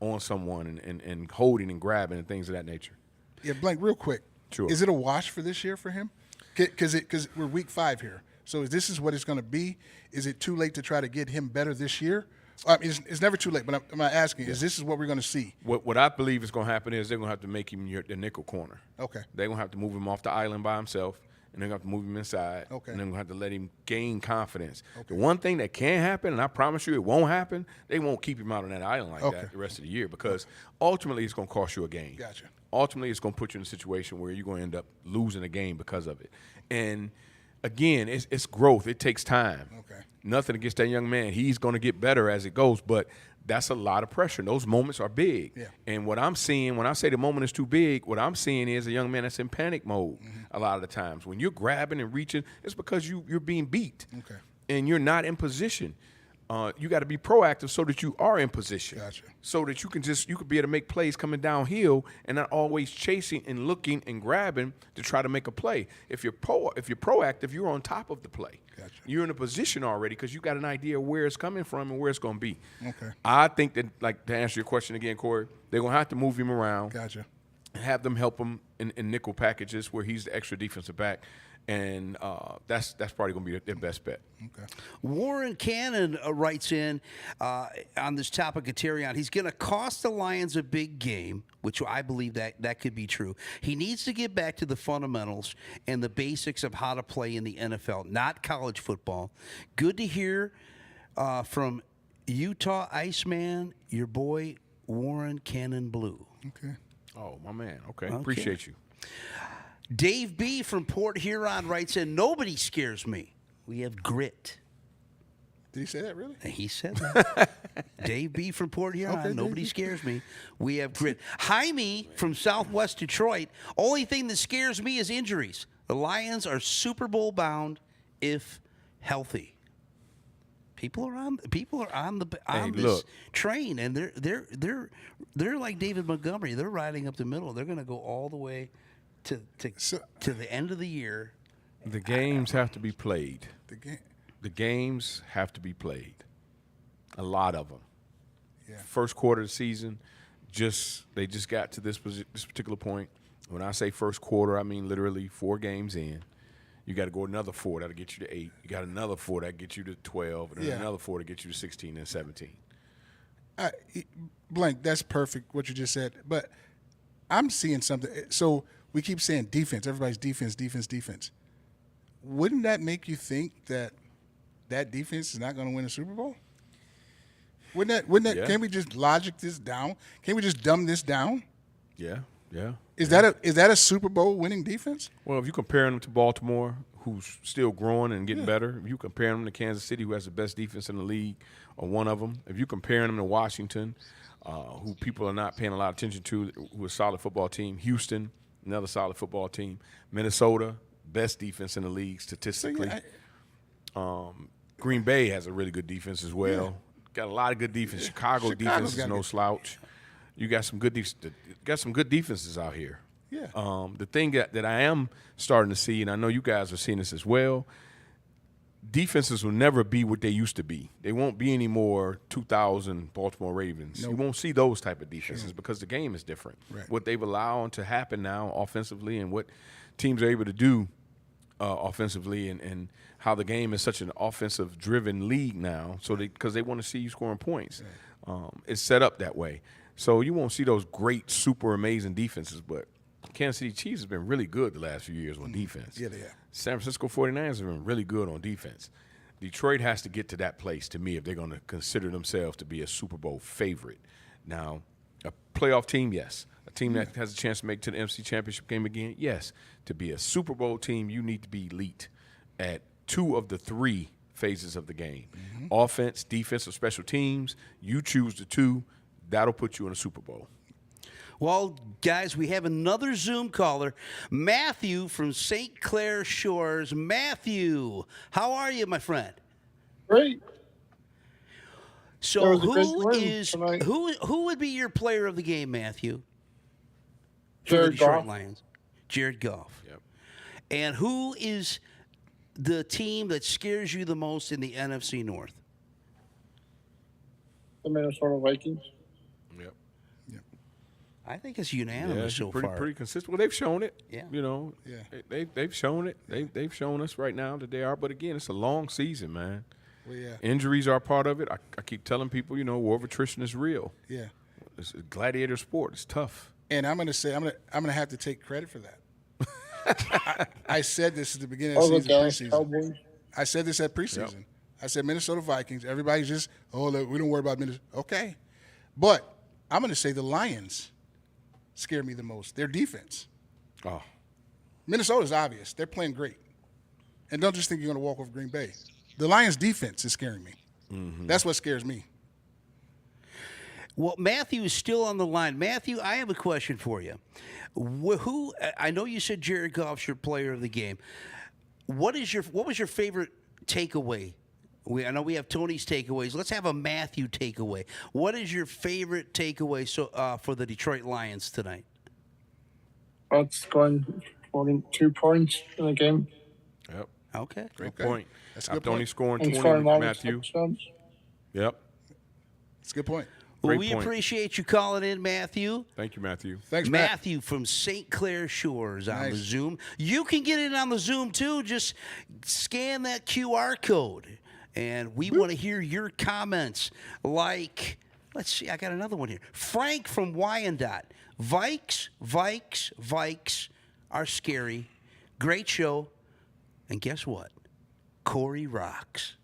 on someone and holding and grabbing and things of that nature. Yeah, Blank, real quick. Sure. Is it a wash for this year for him? Because we're week 5 here. So this is what it's going to be. Is it too late to try to get him better this year? I mean, it's never too late, but I'm asking, is this what we're going to see? What I believe is going to happen is they're going to have to make him the nickel corner. Okay. They're going to have to move him off the island by himself, and they're going to have to move him inside. Okay. And they're going to have to let him gain confidence. Okay. The one thing that can happen, and I promise you it won't happen, they won't keep him out on that island like Okay. that the rest of the year because ultimately it's going to cost you a game. Gotcha. Ultimately it's going to put you in a situation where you're going to end up losing a game because of it. And, again, it's growth. It takes time. Okay. Nothing against that young man. He's going to get better as it goes, but that's a lot of pressure. Those moments are big. Yeah. And what I'm seeing, when I say the moment is too big, what I'm seeing is a young man that's in panic mode a lot of the times. When you're grabbing and reaching, it's because you're being beat. Okay. And you're not in position. You got to be proactive so that you are in position. Gotcha. So that you could be able to make plays coming downhill and not always chasing and looking and grabbing to try to make a play. If you're proactive, you're on top of the play. Gotcha. You're in a position already because you got an idea of where it's coming from and where it's going to be. Okay. I think that, like, to answer your question again, Corey, they're going to have to move him around. Gotcha. And have them help him in nickel packages where he's the extra defensive back. And that's probably going to be their best bet. Okay. Warren Cannon writes in on this topic of Terrion. He's going to cost the Lions a big game, which I believe that could be true. He needs to get back to the fundamentals and the basics of how to play in the NFL, not college football. Good to hear from Utah Iceman, your boy Warren Cannon Blue. Okay. Oh, my man. Okay. Appreciate you. Dave B. from Port Huron writes in, nobody scares me. We have grit. Did he say that really? He said that. Dave B. from Port Huron, Okay, nobody Dave. scares me. We have grit. Jaime from Southwest Detroit, only thing that scares me is injuries. The Lions are Super Bowl bound if healthy. People are on this look. train, and they're like David Montgomery. They're riding up the middle. They're going to go all the way to the end of the year. The games have to be played. The game. The games have to be played. A lot of them. Yeah. First quarter of the season, they just got to this particular point. When I say first quarter, I mean literally 4 games in. You got to go another 4. That'll get you to 8. You got another 4 that'll get you to 12, and then another 4 to get you to 16 and 17. Blank, that's perfect what you just said. But I'm seeing something. So we keep saying defense. Everybody's defense, defense, defense. Wouldn't that make you think that defense is not going to win a Super Bowl? Wouldn't that? Yeah. Can we just logic this down? Can we just dumb this down? Yeah. Is that a Super Bowl winning defense? Well, if you compare them to Baltimore, who's still growing and getting better, if you compare them to Kansas City, who has the best defense in the league, or one of them, if you compare them to Washington, who people are not paying a lot of attention to, who is a solid football team, Houston, another solid football team, Minnesota, best defense in the league statistically. Green Bay has a really good defense as well. Yeah. Got a lot of good defense. Chicago's defense is no slouch. You got some good defenses out here. Yeah. The thing that I am starting to see, and I know you guys are seeing this as well, defenses will never be what they used to be. They won't be any more 2000 Baltimore Ravens. Nope. You won't see those type of defenses because the game is different. Right. What they've allowed to happen now offensively and what teams are able to do offensively and how the game is such an offensive-driven league now because they want to see you scoring points. Right. It's set up that way. So you won't see those great, super amazing defenses, but Kansas City Chiefs has been really good the last few years on defense. Yeah, they have. San Francisco 49ers have been really good on defense. Detroit has to get to that place, to me, if they're going to consider themselves to be a Super Bowl favorite. Now, a playoff team, yes. A team that has a chance to make it to the NFC Championship game again, yes. To be a Super Bowl team, you need to be elite at 2 of the 3 phases of the game. Mm-hmm. Offense, defense, or special teams, you choose the 2. That'll put you in a Super Bowl. Well, guys, we have another Zoom caller, Matthew from St. Clair Shores. Matthew, how are you, my friend? Great. So was a great who win is tonight. who would be your player of the game, Matthew? For the Jared Detroit Goff. Lions. Jared Goff. Yep. And who is the team that scares you the most in the NFC North? The Minnesota Vikings. Yep. I think it's Yeah, unanimous so pretty far. pretty consistent. Well, they've shown it. Yeah. You know. Yeah. They've shown it. They've shown us right now that they are. But again, it's a long season, man. Well, yeah. Injuries are part of it. I keep telling people, war of attrition is real. Yeah. It's a gladiator sport. It's tough. And I'm gonna say I'm gonna have to take credit for that. I said this at the beginning of Oh, the the season, Dallas preseason. Cowboys. I said this at preseason. I said Minnesota Vikings. Everybody's just, look, we don't worry about Minnesota. Okay, but I'm gonna say the Lions scare me the most. Their defense. Oh, Minnesota's obvious. They're playing great. And don't just think you're gonna walk over Green Bay. The Lions' defense is scaring me. That's what scares me. Well, Matthew is still on the line. Matthew, I have a question for you. Who? I know you said Jared Goff's your player of the game. What was your favorite takeaway? I know we have Tony's takeaways. Let's have a Matthew takeaway. What is your favorite takeaway for the Detroit Lions tonight? That's going 42 points in a game. yep. Okay. Great Okay. point. That's a good After only point. scoring And 20, scoring all the Matthew. touchdowns. Yep. That's a good point. Well, Great we point. appreciate you calling in, Matthew. Thank you, Matthew. Thanks, Matt. Matthew from St. Clair Shores on the Nice. Zoom. You can get in on the Zoom too. Just scan that QR code. And we want to hear your comments. Like, let's see, I got another one here. Frank from Wyandotte. Vikes are scary. Great show. And guess what? Corey rocks.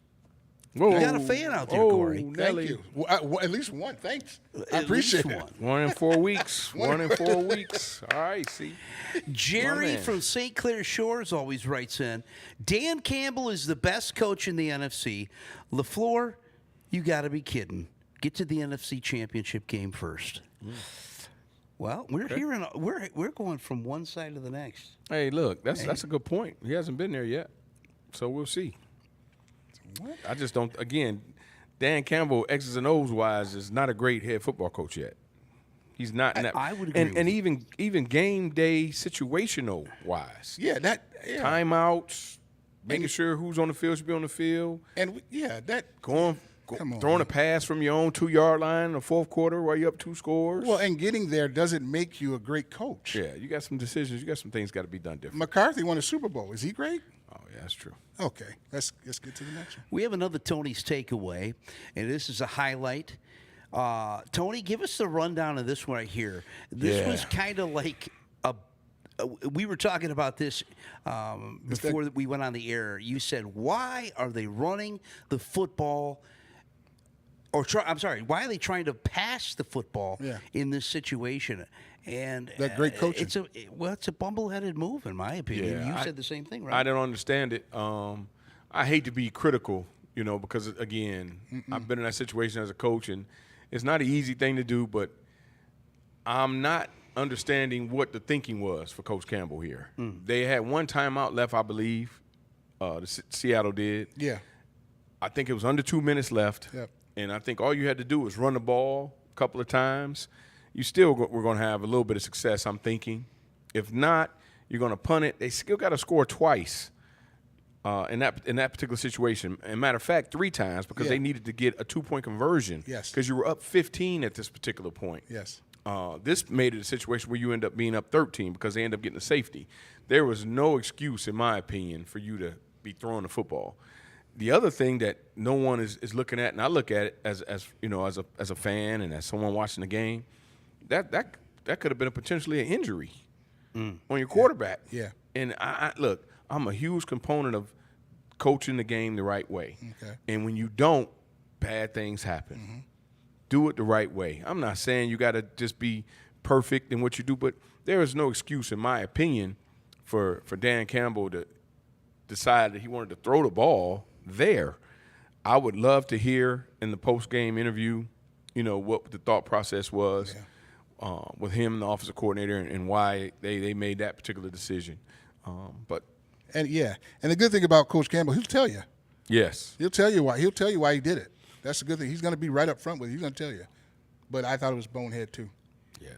Whoa. You got a fan out there, Oh, Corey. Thank Nelly. you. At least one. Thanks. I At appreciate least it. one. 1 in 4 weeks. 1 in 4 weeks. All right, see. Jerry man. from St. Clair Shores always writes in, Dan Campbell is the best coach in the NFC. LaFleur, you got to be kidding. Get to the NFC Championship game first. Well, we're going from one side to the next. Hey, look, that's a good point. He hasn't been there yet, so we'll see. I just don't. Again, Dan Campbell, X's and O's wise, is not a great head football coach yet. He's not. In that, I would agree And, with and you. even game day situational wise, Yeah, timeouts, making sure who's on the field should be on the field, and throwing man. a pass from your own 2-yard line in the fourth quarter while you're up 2 scores. Well, and getting there doesn't make you a great coach. Yeah, you got some decisions. You got some things got to be done different. McCarthy won a Super Bowl. Is he great? Oh, yeah, that's true. Okay, let's get to the next one. We have another Tony's takeaway, and this is a highlight. Tony, give us the rundown of this one right here. This was kind of like we were talking about this before we went on the air. You said, why are they running the football? Why are they trying to pass the football in this situation? And That great coaching. It's a bumbleheaded move, in my opinion. Yeah, You said the same thing, right? I don't understand it. I hate to be critical, because, again, I've been in that situation as a coach, and it's not an easy thing to do, but I'm not understanding what the thinking was for Coach Campbell here. They had one timeout left, I believe. Seattle did. Yeah. I think it was under 2 minutes left. Yep. And I think all you had to do was run the ball a couple of times. You still were going to have a little bit of success, I'm thinking. If not, you're going to punt it. They still got to score twice in that particular situation. And matter of fact, 3 times because they needed to get a 2-point conversion. Yes. Because you were up 15 at this particular point. Yes. This made it a situation where you end up being up 13 because they end up getting a safety. There was no excuse, in my opinion, for you to be throwing the football. The other thing that no one is looking at, and I look at it as a fan and as someone watching the game, that could have been potentially an injury on your quarterback. Yeah. And I look, I'm a huge component of coaching the game the right way. Okay. And when you don't, bad things happen. Do it the right way. I'm not saying you got to just be perfect in what you do, but there is no excuse, in my opinion, for Dan Campbell to decide that he wanted to throw the ball there. I would love to hear in the post-game interview, what the thought process was with him and the offensive coordinator and why they made that particular decision. And the good thing about Coach Campbell, he'll tell you. yes. He'll tell you why. He'll tell you why he did it. That's a good thing. He's going to be right up front with you. He's going to tell you. But I thought it was bonehead too. Yeah.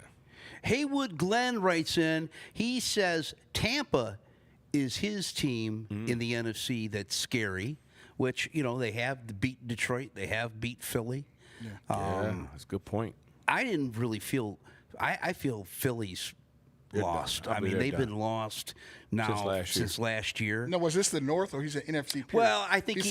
Haywood Glenn writes in. He says Tampa is his team in the NFC that's scary, which, they have beat Detroit. They have beat Philly. Yeah, that's a good point. I didn't really feel – I feel Philly's lost. done. I mean, they've been lost now since last year. No, was this the North or he's an NFC period? Well, I think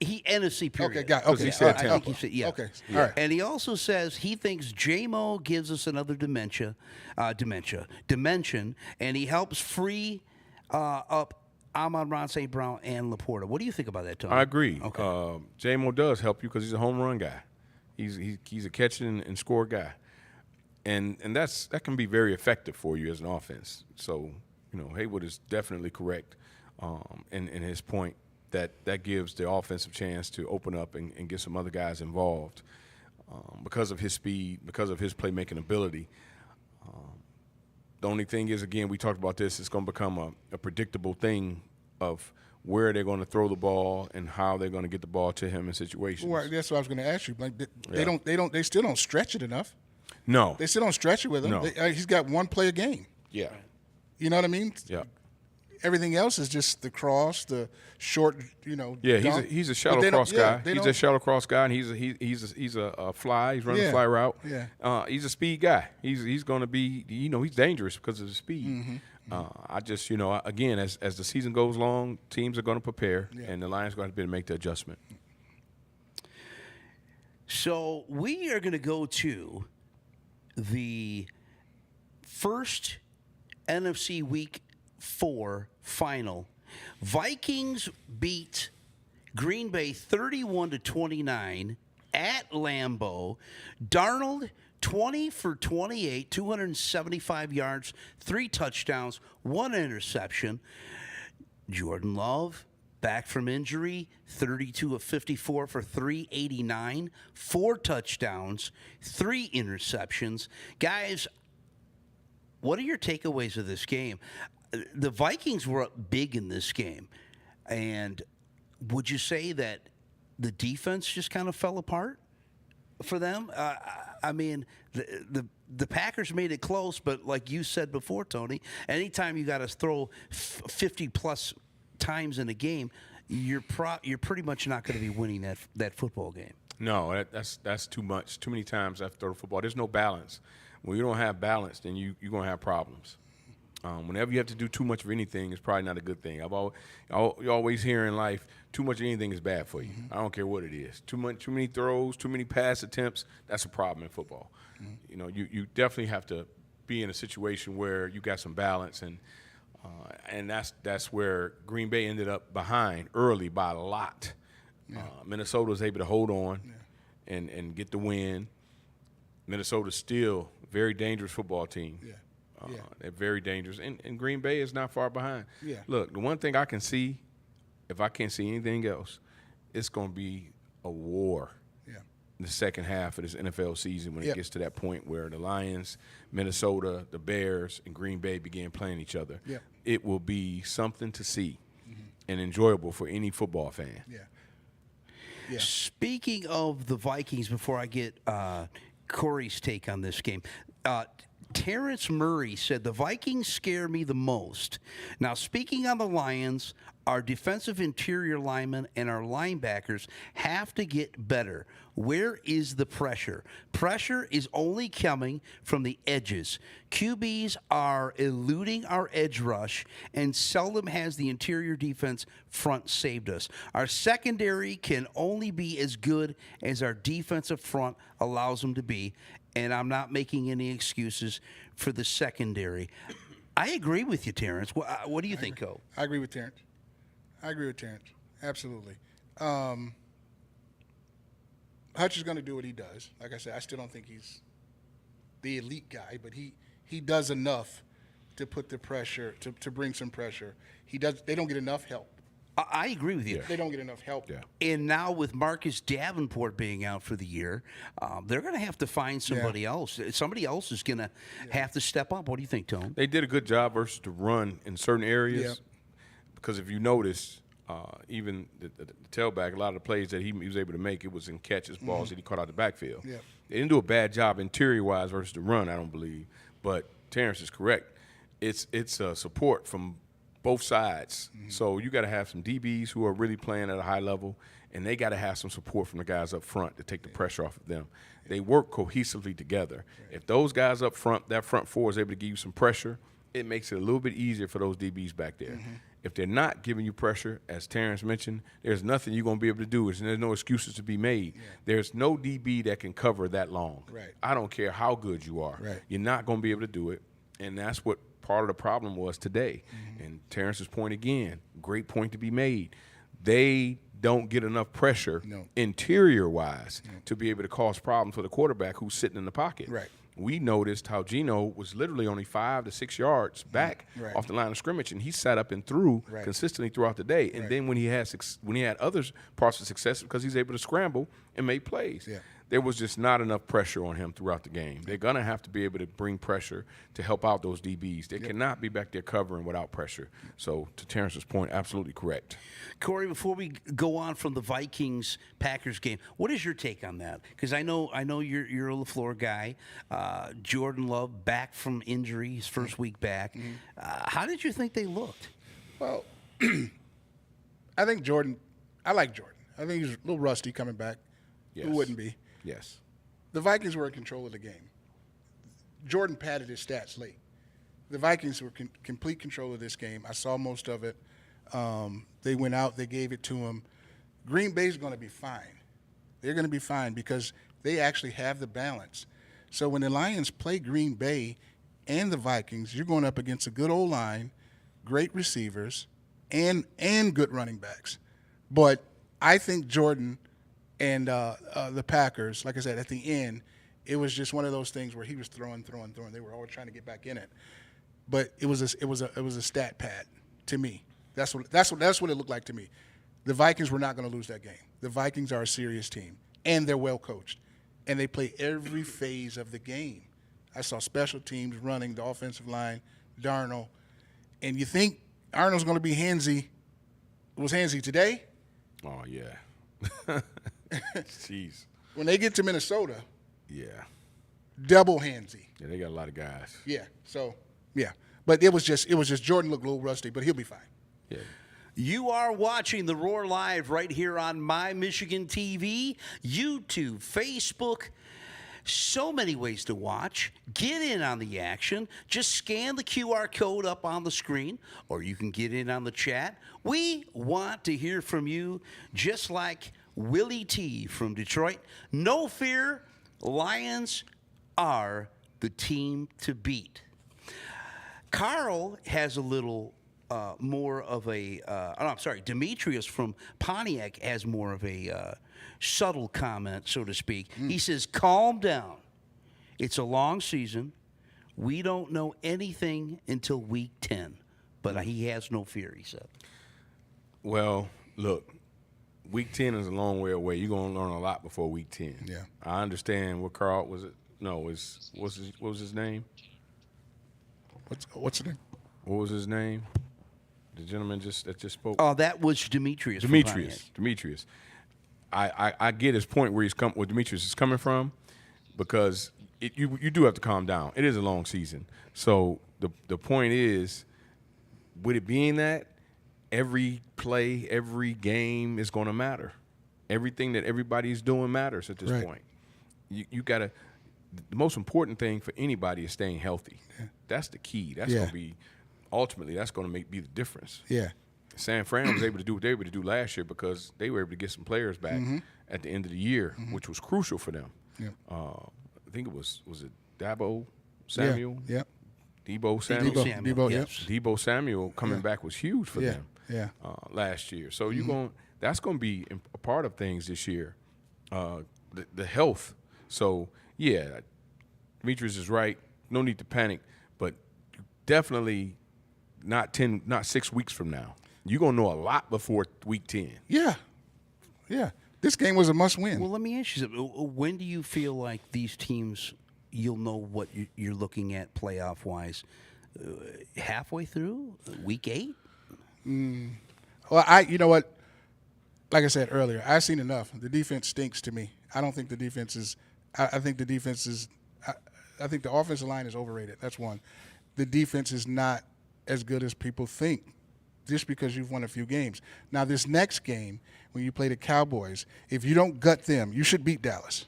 he NFC period. Okay, got it. Okay, he said I think he said, yeah. Okay, all right. And he also says he thinks J-Mo gives us another dimension, and he helps free up Amon-Ra St. Brown and Laporta. What do you think about that, Tony? I agree. Okay. J-Mo does help you because he's a home run guy. He's a catching and score guy. And that can be very effective for you as an offense. So, Haywood is definitely correct in his point that gives the offensive chance to open up and get some other guys involved because of his speed, because of his playmaking ability. The only thing is, again, we talked about this, it's going to become a predictable thing of where they're going to throw the ball and how they're going to get the ball to him in situations. Well, that's what I was going to ask you. Like, they still don't stretch it enough. No. They still don't stretch it with him. No. He's got one play a game. Yeah. You know what I mean? Yeah. Everything else is just the cross, the short, Yeah, dunk. he's a shallow But they cross don't- yeah, guy. they He's a don't- shallow cross guy, and he's a fly. He's running a fly route. Yeah. He's a speed guy. He's going to be he's dangerous because of his speed. Mm-hmm. I just again as the season goes along, teams are going to prepare, and the Lions are going to be able to make the adjustment. So we are going to go to the first NFC Week 4 final. Vikings beat Green Bay 31-29 at Lambeau. Darnold 20 for 28, 275 yards, 3 touchdowns, 1 interception. Jordan Love, back from injury, 32 of 54 for 389, 4 touchdowns, 3 interceptions. Guys, what are your takeaways of this game? The Vikings were up big in this game. And would you say that the defense just kind of fell apart for them? I mean, the Packers made it close, but like you said before, Tony, anytime you got to throw 50-plus times in a game, you're pretty much not going to be winning that football game. No, that's too much. Too many times after the football. There's no balance. When you don't have balance, then you're going to have problems. Whenever you have to do too much of anything, it's probably not a good thing. You always hear in life, too much of anything is bad for you. I don't care what it is. Too many throws, too many pass attempts, that's a problem in football. You definitely have to be in a situation where you got some balance, and that's where Green Bay ended up behind early by a lot. Minnesota was able to hold on and get the win. Minnesota's still a very dangerous football team. They're very dangerous. And Green Bay is not far behind. Look, the one thing I can see, if I can't see anything else, it's going to be a war in the second half of this NFL season when it gets to that point where the Lions, Minnesota, the Bears, and Green Bay begin playing each other. It will be something to see and enjoyable for any football fan. Speaking of the Vikings, before I get Corey's take on this game, Terrence Murray said, the Vikings scare me the most. Now, speaking on the Lions, our defensive interior linemen and our linebackers have to get better. Where is the pressure? Pressure is only coming from the edges. QBs are eluding our edge rush, and seldom has the interior defense front saved us. Our secondary can only be as good as our defensive front allows them to be, and I'm not making any excuses for the secondary. I agree with you, Terrence. What do you think, Co? I agree with Terrence. Absolutely. Hutch is going to do what he does. Like I said, I still don't think he's the elite guy, but he does enough to put the pressure, to bring some pressure. They don't get enough help. I agree with you. They don't get enough help. And now with Marcus Davenport being out for the year, they're going to have to find somebody else. Somebody else is going to have to step up. What do you think, Tone? They did a good job versus the run in certain areas because if you notice, Even the tailback, a lot of the plays that he was able to make, it was in catches, balls that he caught out the backfield. Yeah. They didn't do a bad job interior-wise versus the run, I don't believe. But Terrence is correct. It's support from both sides. So you got to have some DBs who are really playing at a high level, and they got to have some support from the guys up front to take the pressure off of them. They work cohesively together. If those guys up front, that front four is able to give you some pressure, it makes it a little bit easier for those DBs back there. If they're not giving you pressure, as Terrence mentioned, there's nothing you're going to be able to do. There's no excuses to be made. There's no DB that can cover that long. Right. I don't care how good you are. Right. You're not going to be able to do it, and that's what part of the problem was today. And Terrence's point again, great point to be made. They don't get enough pressure interior-wise to be able to cause problems for the quarterback who's sitting in the pocket. Right. We noticed how Geno was literally only 5 to 6 yards back off the line of scrimmage, and he sat up and threw consistently throughout the day. And then when he had other parts of success, because he's able to scramble and make plays, there was just not enough pressure on him throughout the game. They're going to have to be able to bring pressure to help out those DBs. They cannot be back there covering without pressure. So to Terrence's point, absolutely correct. Corey, before we go on from the Vikings-Packers game, what is your take on that? Because I know you're a LaFleur guy. Jordan Love back from injury, his first week back. How did you think they looked? Well, I think Jordan – I like Jordan. I think he's a little rusty coming back. Yes. Who wouldn't be? Yes. The Vikings were in control of the game. Jordan padded his stats late. The Vikings were complete control of this game. I saw most of it. They went out. They gave it to him. Green Bay's going to be fine. They're going to be fine because they actually have the balance. So when the Lions play Green Bay and the Vikings, you're going up against a good O-line, great receivers, and good running backs. But I think Jordan and the Packers, like I said, at the end, it was just one of those things where he was throwing. They were always trying to get back in it, but it was a stat pad to me. That's what it looked like to me. The Vikings were not going to lose that game. The Vikings are a serious team, and they're well coached, and they play every phase of the game. I saw special teams running, the offensive line, Darnold, and you think Arnold's going to be handsy. Was handsy today? Oh yeah. Jeez. When they get to Minnesota, double handsy. Yeah, they got a lot of guys. Yeah. So but it was just Jordan looked a little rusty, but he'll be fine. Yeah. You are watching the Roar Live right here on My Michigan TV, YouTube, Facebook. So many ways to watch. Get in on the action. Just scan the QR code up on the screen, or you can get in on the chat. We want to hear from you, just like Willie T from Detroit. No fear, Lions are the team to beat. Carl has a little more of a, Demetrius from Pontiac has more of a subtle comment, so to speak. He says, calm down. It's a long season. We don't know anything until week 10, but he has no fear, he said. Well, look, week 10 is a long way away. You're going to learn a lot before week 10. Yeah. I understand what Carl was it? No, what was his name? What's the name? What was his name? The gentleman that just spoke. Oh, that was Demetrius. Demetrius. I get his point where Demetrius is coming from, because you do have to calm down. It is a long season. So the point is, with it being that, every play, every game is going to matter. Everything that everybody's doing matters at this point. You got to. The most important thing for anybody is staying healthy. Yeah. That's the key. That's going to be ultimately. That's going to be the difference. Yeah. San Fran was able to do what they were able to do last year because they were able to get some players back at the end of the year, which was crucial for them. Yeah. I think it was it Dabo Samuel? Yeah. Debo Samuel. Debo Samuel coming back was huge for them. Yeah. Last year. So that's going to be a part of things this year. The health. So yeah, Demetrius is right. No need to panic, but definitely not 6 weeks from now. You're going to know a lot before week 10. Yeah. Yeah. This game was a must-win. Well, let me ask you something. When do you feel like these teams, you'll know what you're looking at playoff-wise? Halfway through? Week 8? Well, you know what? Like I said earlier, I've seen enough. The defense stinks to me. I don't think the defense is. I think the defense is. I think the offensive line is overrated. That's one. The defense is not as good as people think, just because you've won a few games. Now, this next game, when you play the Cowboys, if you don't gut them, you should beat Dallas.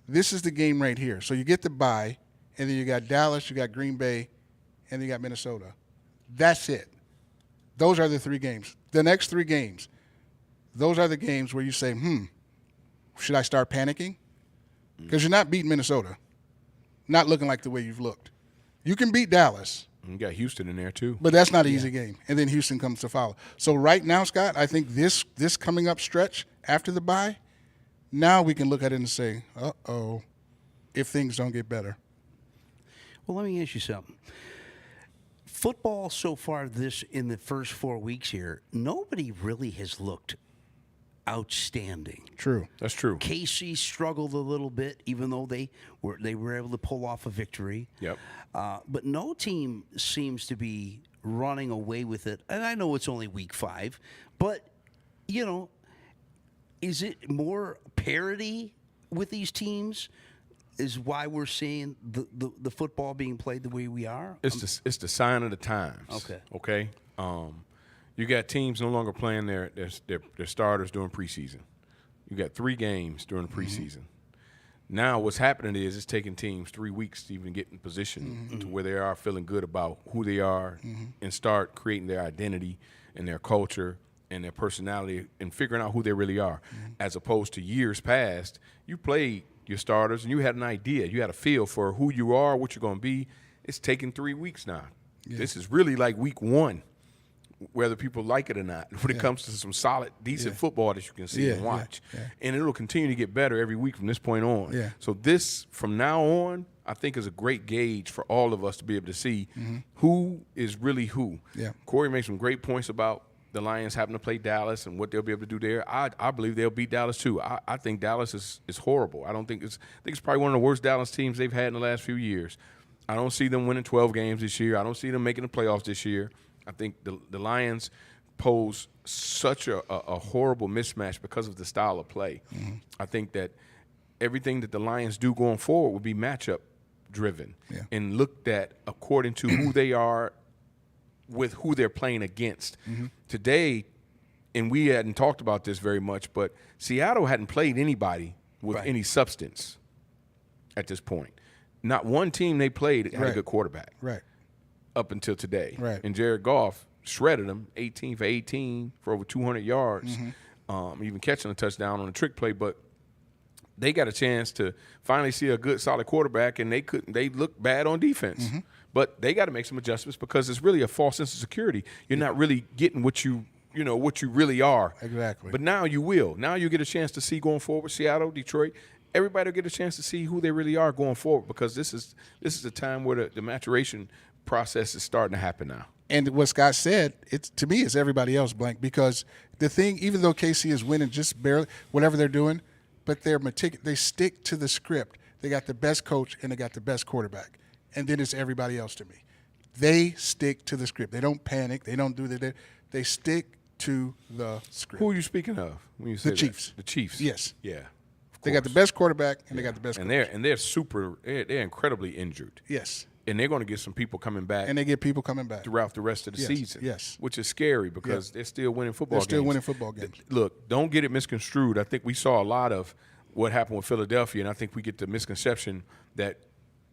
This is the game right here. So you get the bye, and then you got Dallas, you got Green Bay, and then you got Minnesota. That's it. Those are the 3 games. The next 3 games, those are the games where you say, should I start panicking? Because you're not beating Minnesota. Not looking like the way you've looked. You can beat Dallas. You got Houston in there too. But that's not an easy game. And then Houston comes to follow. So right now, Scott, I think this coming up stretch after the bye, now we can look at it and say, uh-oh, if things don't get better. Well, let me ask you something. Football so far in the first 4 weeks here, nobody really has looked outstanding. True. That's true. KC struggled a little bit, even though they were able to pull off a victory. Yep. But no team seems to be running away with it. And I know it's only week 5, but is it more parity with these teams? Is why we're seeing the football being played the way we are? It's the sign of the times. Okay. You got teams no longer playing their starters during preseason. You got 3 games during the preseason. Now what's happening is it's taking teams 3 weeks to even get in position to where they are feeling good about who they are and start creating their identity and their culture and their personality and figuring out who they really are. As opposed to years past, you played your starters and you had an idea. You had a feel for who you are, what you're going to be. It's taking 3 weeks now. Yeah. This is really like week 1. Whether people like it or not, when it comes to some solid, decent football that you can see and watch. And it'll continue to get better every week from this point on. So this, from now on, I think is a great gauge for all of us to be able to see who is really who. Corey made some great points about the Lions having to play Dallas and what they'll be able to do there. I believe they'll beat Dallas too. I think Dallas is horrible. I think it's probably one of the worst Dallas teams they've had in the last few years. I don't see them winning 12 games this year. I don't see them making the playoffs this year. I think the Lions pose such a horrible mismatch because of the style of play. I think that everything that the Lions do going forward will be matchup driven and looked at according to who they are with who they're playing against. Today, and we hadn't talked about this very much, but Seattle hadn't played anybody with any substance at this point. Not one team they played had a good quarterback. Up until today. And Jared Goff shredded them, 18 for 18 for over 200 yards, even catching a touchdown on a trick play. But they got a chance to finally see a good, solid quarterback, and they look bad on defense. But they got to make some adjustments because it's really a false sense of security. You're not really getting what you really are. Exactly. But now you will. Now you get a chance to see going forward, Seattle, Detroit. Everybody will get a chance to see who they really are going forward because this is the time where the maturation process is starting to happen now. And what Scott said, to me, it's everybody else, Blank, because the thing, even though KC is winning just barely, whatever they're doing, but they stick to the script. They got the best coach and they got the best quarterback. And then it's everybody else to me. They stick to the script. They don't panic. They don't do that. They stick to the script. Who are you speaking of when you say the Chiefs? That? The Chiefs. Yes. Yeah. They got the best quarterback and they got the best coach. They're incredibly injured. Yes. And they're going to get some people coming back. And they get people coming back throughout the rest of the season. Yes. Which is scary because they're still winning football games. They're still winning football games. Look, don't get it misconstrued. I think we saw a lot of what happened with Philadelphia, and I think we get the misconception that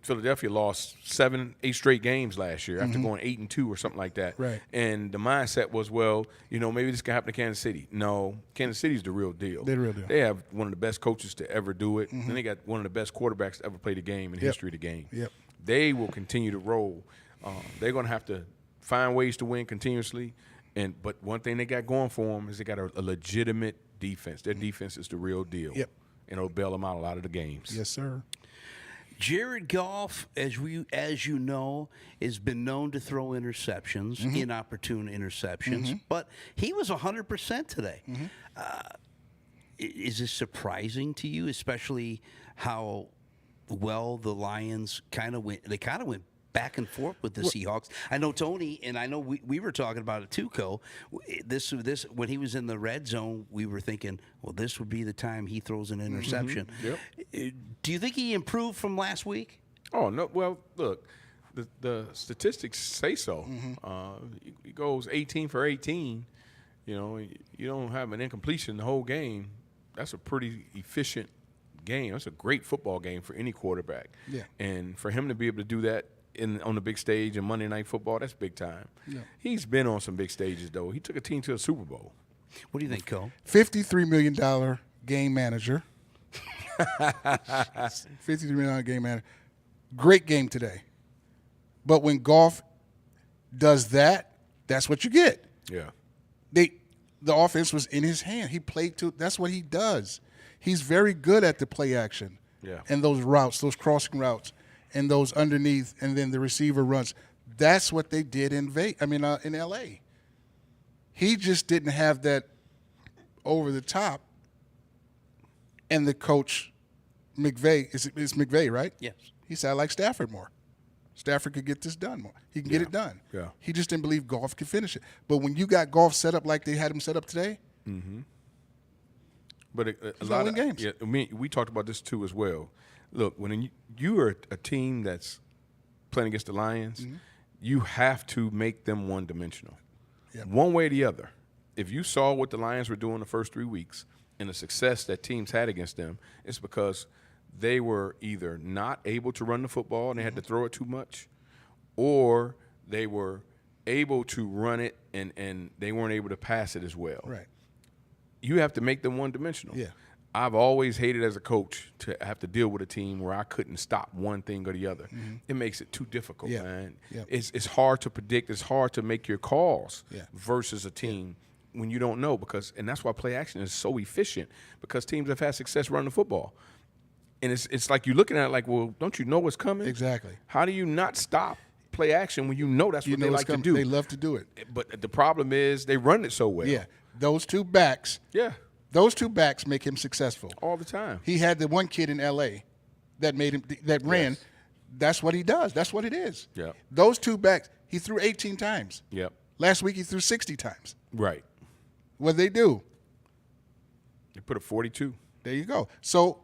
Philadelphia lost 7-8 straight games last year after going 8-2 or something like that. Right. And the mindset was, well, maybe this can happen to Kansas City. No, Kansas City's the real deal. They're the real deal. They have one of the best coaches to ever do it, and they got one of the best quarterbacks to ever play the game in history of the game. They will continue to roll. They're going to have to find ways to win continuously. But one thing they got going for them is they got a legitimate defense. Their defense is the real deal. And it'll bail them out a lot of the games. Yes, sir. Jared Goff, as you know, has been known to throw interceptions, inopportune interceptions, but he was 100% today. Is this surprising to you, especially how well the Lions kind of went? They kind of went back and forth with the Seahawks. I know Tony, and I know we were talking about it too, Co. This when he was in the red zone, we were thinking, well, this would be the time he throws an interception. Yep. Do you think he improved from last week? Oh no! Well, look, the statistics say so. He goes 18 for 18. You know, you don't have an incompletion the whole game. That's a pretty efficient game. That's a great football game for any quarterback. Yeah. And for him to be able to do that on the big stage in Monday Night Football, that's big time. Yeah. He's been on some big stages though. He took a team to a Super Bowl. What do you think, Co? $53 million game manager. $53 million game manager. Great game today. But when Goff does that, that's what you get. Yeah. The offense was in his hand. He played to. That's what he does. He's very good at the play action. Yeah. And those routes, those crossing routes, and those underneath, and then the receiver runs. That's what they did in L.A. He just didn't have that over the top. And the coach, McVay, it's McVay, right? Yes. He said, I like Stafford more. Stafford could get this done more. He can get it done. Yeah. He just didn't believe Goff could finish it. But when you got Goff set up like they had him set up today, But a He's lot gonna of win games. Yeah, we talked about this too as well. Look, when you are a team that's playing against the Lions, you have to make them one-dimensional, one way or the other. If you saw what the Lions were doing the first 3 weeks and the success that teams had against them, it's because they were either not able to run the football and they had to throw it too much, or they were able to run it and they weren't able to pass it as well. right. You have to make them one-dimensional. Yeah. I've always hated as a coach to have to deal with a team where I couldn't stop one thing or the other. It makes it too difficult, Yeah. man. Yeah. It's hard to predict. It's hard to make your calls Yeah. versus a team when you don't know and that's why play action is so efficient because teams have had success running the football. And it's like you're looking at it like, well, don't you know what's coming? Exactly. How do you not stop play action when you know that's what they like to do? They love to do it. But the problem is they run it so well. Yeah. Those two backs make him successful. All the time. He had the one kid in L.A. that made him that ran. Yes. That's what he does. That's what it is. Yep. Those two backs, he threw 18 times. Yep. Last week he threw 60 times. Right. What they do? They put a 42. There you go. So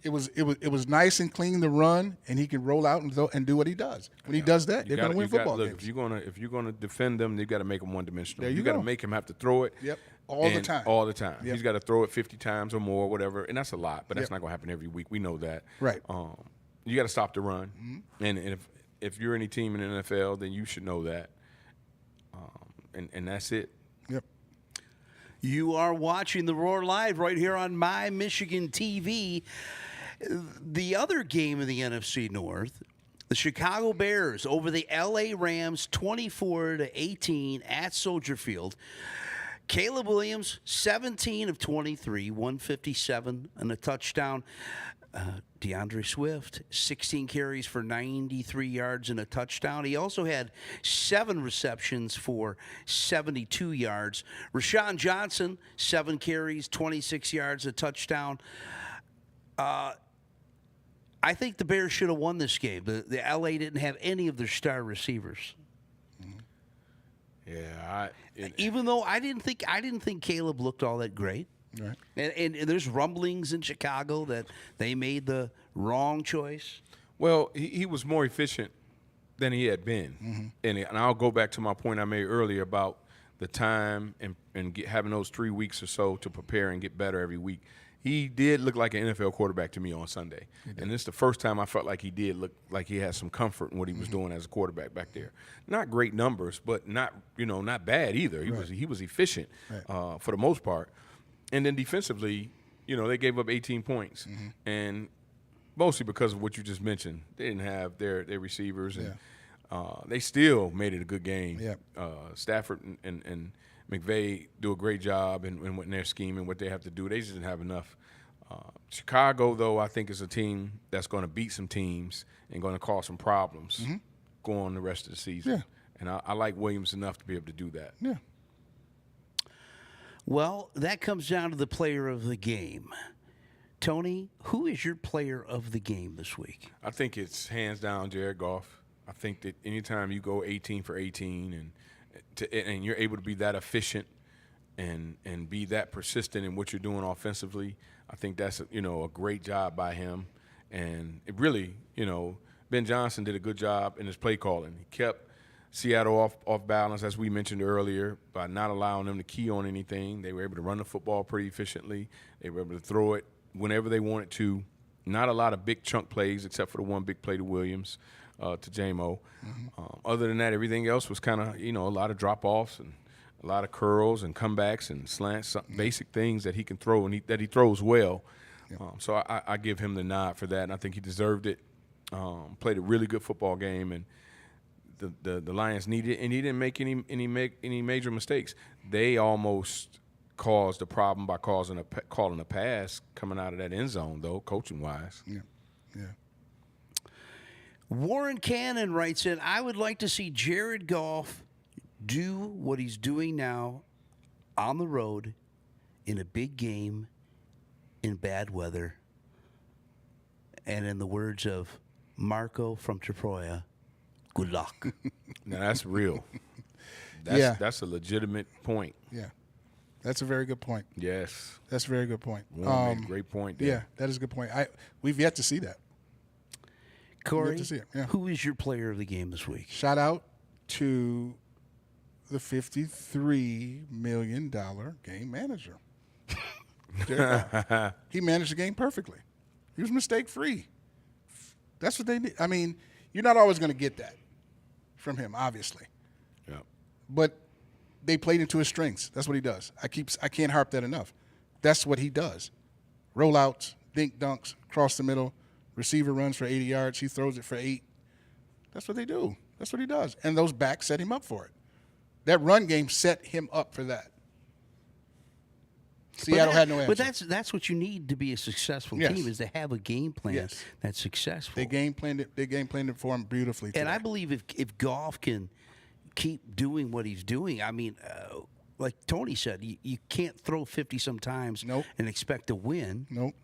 it was nice and clean to run, and he can roll out and do what he does. When he does that, they're going to win football games. If you're gonna defend them, you got to make them one-dimensional. There you got to go. make him have to throw it. Yep. All the time. All the time. Yep. He's got to throw it 50 times or more, whatever, and that's a lot. But that's Yep. not going to happen every week. We know that. Right. You got to stop the run, and if you're any team in the NFL, then you should know that. And that's it. Yep. You are watching the Roar Live right here on My Michigan TV. The other game in the NFC North, the Chicago Bears over the LA Rams 24-18 at Soldier Field. Caleb Williams, 17 of 23, 157 and a touchdown. DeAndre Swift, 16 carries for 93 yards and a touchdown. He also had 7 receptions for 72 yards. Rashawn Johnson, 7 carries, 26 yards, a touchdown. I think the Bears should have won this game. The LA didn't have any of their star receivers. Yeah. Even though I didn't think Caleb looked all that great. Right. And there's rumblings in Chicago that they made the wrong choice. Well, he was more efficient than he had been. And I'll go back to my point I made earlier about the time and having those 3 weeks or so to prepare and get better every week. He did look like an NFL quarterback to me on Sunday. And this is the first time I felt like he did look like he had some comfort in what he was doing as a quarterback back there. Not great numbers, but not bad either. He was efficient for the most part. And then defensively, they gave up 18 points. And mostly because of what you just mentioned. They didn't have their receivers, and they still made it a good game. Yep. Stafford and McVay do a great job in their scheme and what they have to do. They just didn't have enough. Chicago, though, I think is a team that's going to beat some teams and going to cause some problems going the rest of the season. Yeah. And I like Williams enough to be able to do that. Yeah. Well, that comes down to the player of the game. Tony, who is your player of the game this week? I think it's hands down Jared Goff. I think that anytime you go 18 for 18 and you're able to be that efficient and be that persistent in what you're doing offensively, I think that's a great job by him. And it really, Ben Johnson did a good job in his play calling. He kept Seattle off balance, as we mentioned earlier, by not allowing them to key on anything. They were able to run the football pretty efficiently. They were able to throw it whenever they wanted to. Not a lot of big chunk plays except for the one big play to Williams, to J-Mo. Other than that, everything else was kind of, a lot of drop-offs and a lot of curls and comebacks and slants, basic things that he can throw and that he throws well. So I give him the nod for that, and I think he deserved it. Played a really good football game, and the Lions needed it, and he didn't make any major mistakes. They almost caused a problem by calling a pass coming out of that end zone, though, coaching-wise. Yeah. Warren Cannon writes in, I would like to see Jared Goff do what he's doing now on the road in a big game in bad weather. And in the words of Marco from Troya, good luck. Now, that's real. That's a legitimate point. Yeah. That's a very good point. Yes. That's a very good point. Warren made a great point there. Yeah, that is a good point. We've yet to see that. Corey, to see it, yeah. Who is your player of the game this week? Shout out to the $53 million game manager. He managed the game perfectly. He was mistake-free. That's what they need. I mean, you're not always going to get that from him, obviously. Yeah. But they played into his strengths. That's what he does. I can't harp that enough. That's what he does. Rollouts, dink dunks, cross the middle, receiver runs for 80 yards, he throws it for 8. That's what they do. That's what he does. And those backs set him up for it. That run game set him up for that. Seattle had no answer. But that's what you need to be a successful Yes. team, is to have a game plan that's successful. They game planned it for him beautifully today. And I believe if Goff can keep doing what he's doing, I mean, like Tony said, you can't throw 50 sometimes and expect to win. Nope.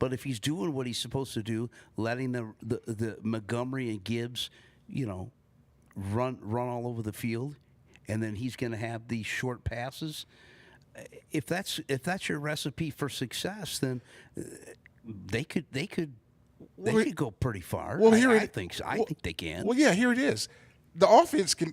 But if he's doing what he's supposed to do, letting the Montgomery and Gibbs, run all over the field, and then he's going to have these short passes. If that's your recipe for success, then they could go pretty far. Well, I think so. I think they can. Well, yeah, here it is. The offense can.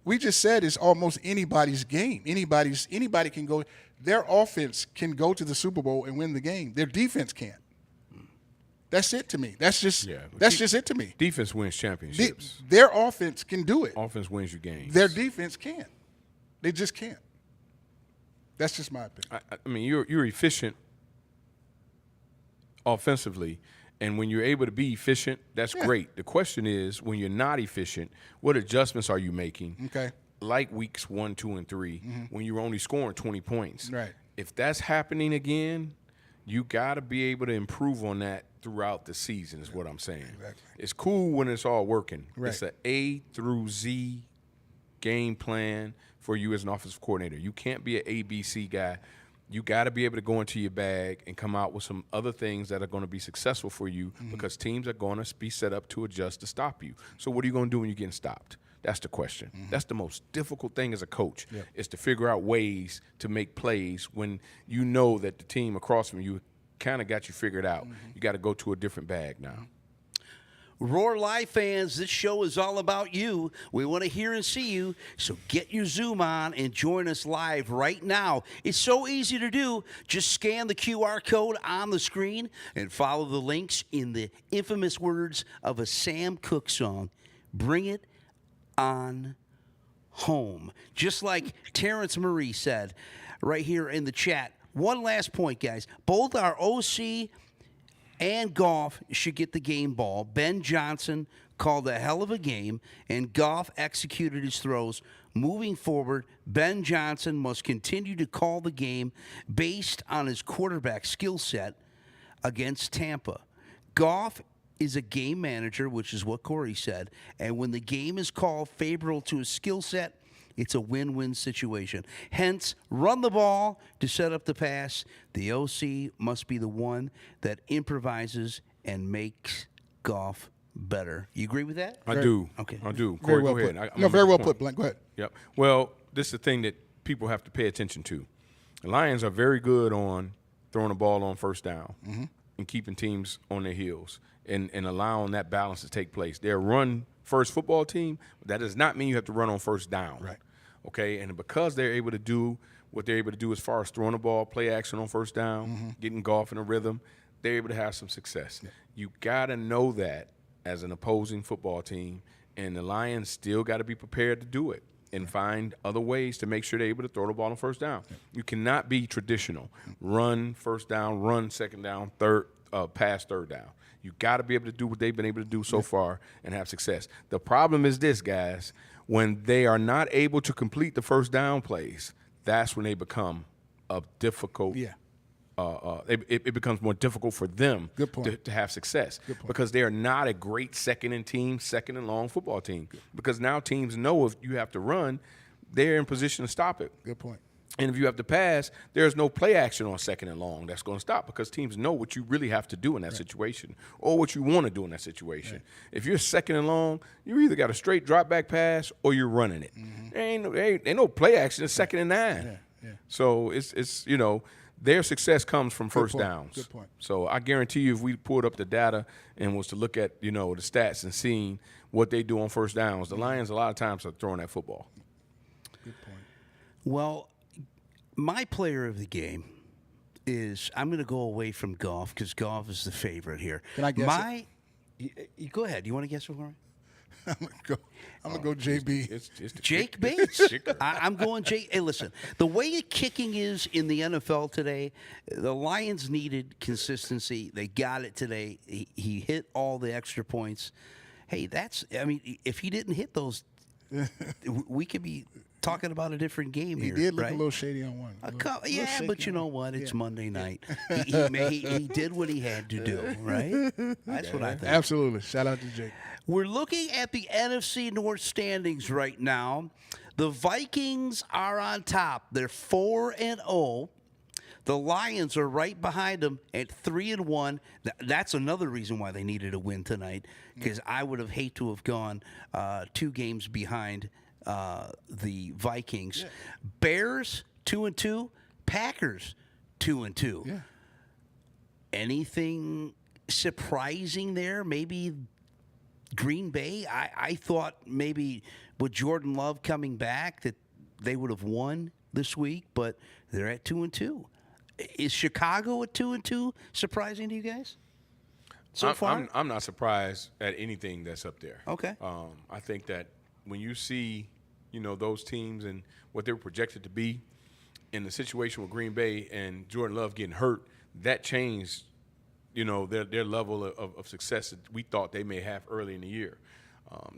We just said it's almost anybody's game. Anybody can go. Their offense can go to the Super Bowl and win the game. Their defense can't. That's it to me. That's just it to me. Defense wins championships. Their offense can do it. Offense wins your games. Their defense can't. They just can't. That's just my opinion. I mean, you're efficient offensively, and when you're able to be efficient, that's great. The question is, when you're not efficient, what adjustments are you making? Okay. Like weeks 1, 2, and 3, when you're only scoring 20 points. Right. If that's happening again, you got to be able to improve on that throughout the season is what I'm saying. Exactly. It's cool when it's all working. Right. It's an A through Z game plan for you as an offensive coordinator. You can't be an ABC guy. You got to be able to go into your bag and come out with some other things that are going to be successful for you because teams are going to be set up to adjust to stop you. So what are you going to do when you're getting stopped? That's the question. That's the most difficult thing as a coach is to figure out ways to make plays when you know that the team across from you kind of got you figured out. You got to go to a different bag now. Roar Live fans, this show is all about you. We want to hear and see you, so get your Zoom on and join us live right now. It's so easy to do. Just scan the QR code on the screen and follow the links in the infamous words of a Sam Cooke song. Bring it on home. Just like Terrence Murray said right here in the chat. One last point, guys. Both our OC and Goff should get the game ball. Ben Johnson called a hell of a game, and Goff executed his throws. Moving forward, Ben Johnson must continue to call the game based on his quarterback skill set against Tampa. Goff is a game manager, which is what Corey said, and when the game is called favorable to his skill set, it's a win-win situation. Hence, run the ball to set up the pass. The OC must be the one that improvises and makes Goff better. You agree with that? I do. Okay. I do. Very Corey, well go ahead. put. I'm No, gonna very make well a point. put, Blank. Go ahead. Yep. Well, this is the thing that people have to pay attention to. The Lions are very good on throwing the ball on first down and keeping teams on their heels and allowing that balance to take place. They're a run-first football team, but that does not mean you have to run on first down. Right. Okay? And because they're able to do what they're able to do as far as throwing the ball, play action on first down, getting golf in a rhythm, they're able to have some success. Yeah. You got to know that as an opposing football team, and the Lions still got to be prepared to do it and find other ways to make sure they're able to throw the ball on first down. Yeah. You cannot be traditional. Run first down, run second down, pass third down. You got to be able to do what they've been able to do so far and have success. The problem is this, guys. When they are not able to complete the first down plays, that's when they become a difficult it becomes more difficult for them to have success because they are not a great second and long football team. Because now teams know if you have to run, they're in position to stop it. Good point. And if you have to pass, there's no play action on second and long that's going to stop because teams know what you really have to do in that situation or what you want to do in that situation. Right. If you're second and long, you either got a straight drop back pass or you're running it. There ain't no play action. It's second and 9. Yeah. So it's their success comes from first downs. Good point. So I guarantee you if we pulled up the data and was to look at, the stats and seeing what they do on first downs, the Lions a lot of times are throwing that football. Good point. Well, my player of the game is I'm going to go away from golf because golf is the favorite here. Can I guess You go ahead. You want to guess it for me? I'm gonna go JB. It's the Jake Bates. I'm going Jake. Hey, listen, the way kicking is in the NFL today, the Lions needed consistency. They got it today. He hit all the extra points. Hey, if he didn't hit those, we could be talking about a different game here. He did look right? a little shady on one. But you know what? It's Monday night. He did what he had to do, right? That's what I think. Absolutely. Shout out to Jake. We're looking at the NFC North standings right now. The Vikings are on top. They're 4-0. The Lions are right behind them at 3-1. That's another reason why they needed a win tonight, because I would have hated to have gone 2 games behind the Vikings. Yeah. Bears 2-2. Packers 2-2. Yeah. Anything surprising there? Maybe Green Bay. I thought maybe with Jordan Love coming back that they would have won this week, but they're at 2-2. Is Chicago at 2-2 surprising to you guys? So far, I'm not surprised at anything that's up there. Okay. I think that when you see, those teams and what they were projected to be in the situation with Green Bay and Jordan Love getting hurt, that changed, their level of success that we thought they may have early in the year.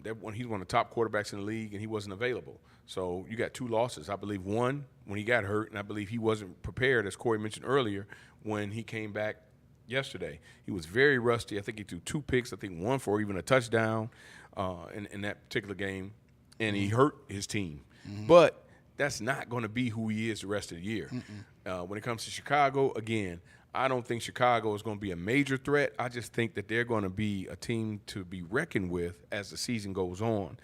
He's one of the top quarterbacks in the league, and he wasn't available. So you got 2 losses. I believe one when he got hurt, and I believe he wasn't prepared, as Corey mentioned earlier, when he came back yesterday. He was very rusty. I think he threw 2 picks. I think 1 for even a touchdown in that particular game, and he hurt his team. Mm-hmm. But that's not going to be who he is the rest of the year. When it comes to Chicago, again, I don't think Chicago is going to be a major threat. I just think that they're going to be a team to be reckoned with as the season goes on.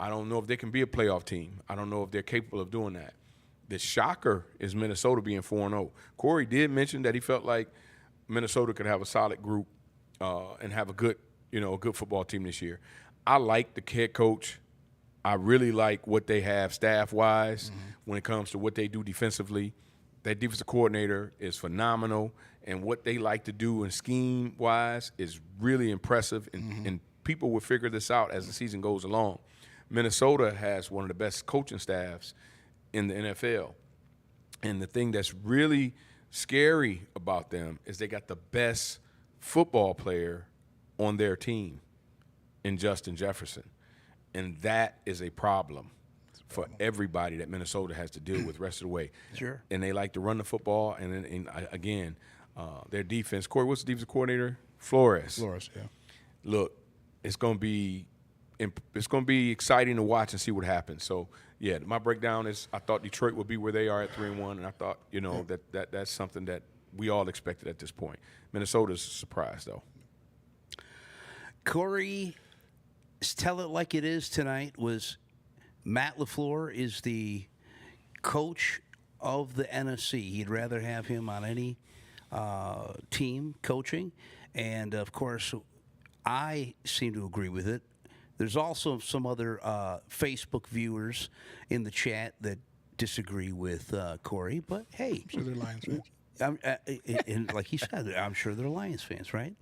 I don't know if they can be a playoff team. I don't know if they're capable of doing that. The shocker is Minnesota being 4-0. Corey did mention that he felt like Minnesota could have a solid group and have a good football team this year. I like the head coach. I really like what they have staff-wise when it comes to what they do defensively. That defensive coordinator is phenomenal, and what they like to do and scheme-wise is really impressive, and people will figure this out as the season goes along. Minnesota has one of the best coaching staffs in the NFL, and the thing that's really scary about them is they got the best football player on their team in Justin Jefferson, and that is a problem for everybody that Minnesota has to deal with the rest of the way. Sure. And they like to run the football, and again, their defense. Corey, what's the defensive coordinator? Flores, yeah. Look, it's going to be exciting to watch and see what happens. So, yeah, my breakdown is I thought Detroit would be where they are at 3-1, and I thought, that's something that we all expected at this point. Minnesota's a surprise, though. Corey, tell it like it is tonight was Matt LaFleur is the coach of the NFC. He'd rather have him on any team coaching. And, of course, I seem to agree with it. There's also some other Facebook viewers in the chat that disagree with Corey. But, hey. I'm sure they're Lions fans. And like he said, I'm sure they're Lions fans, right?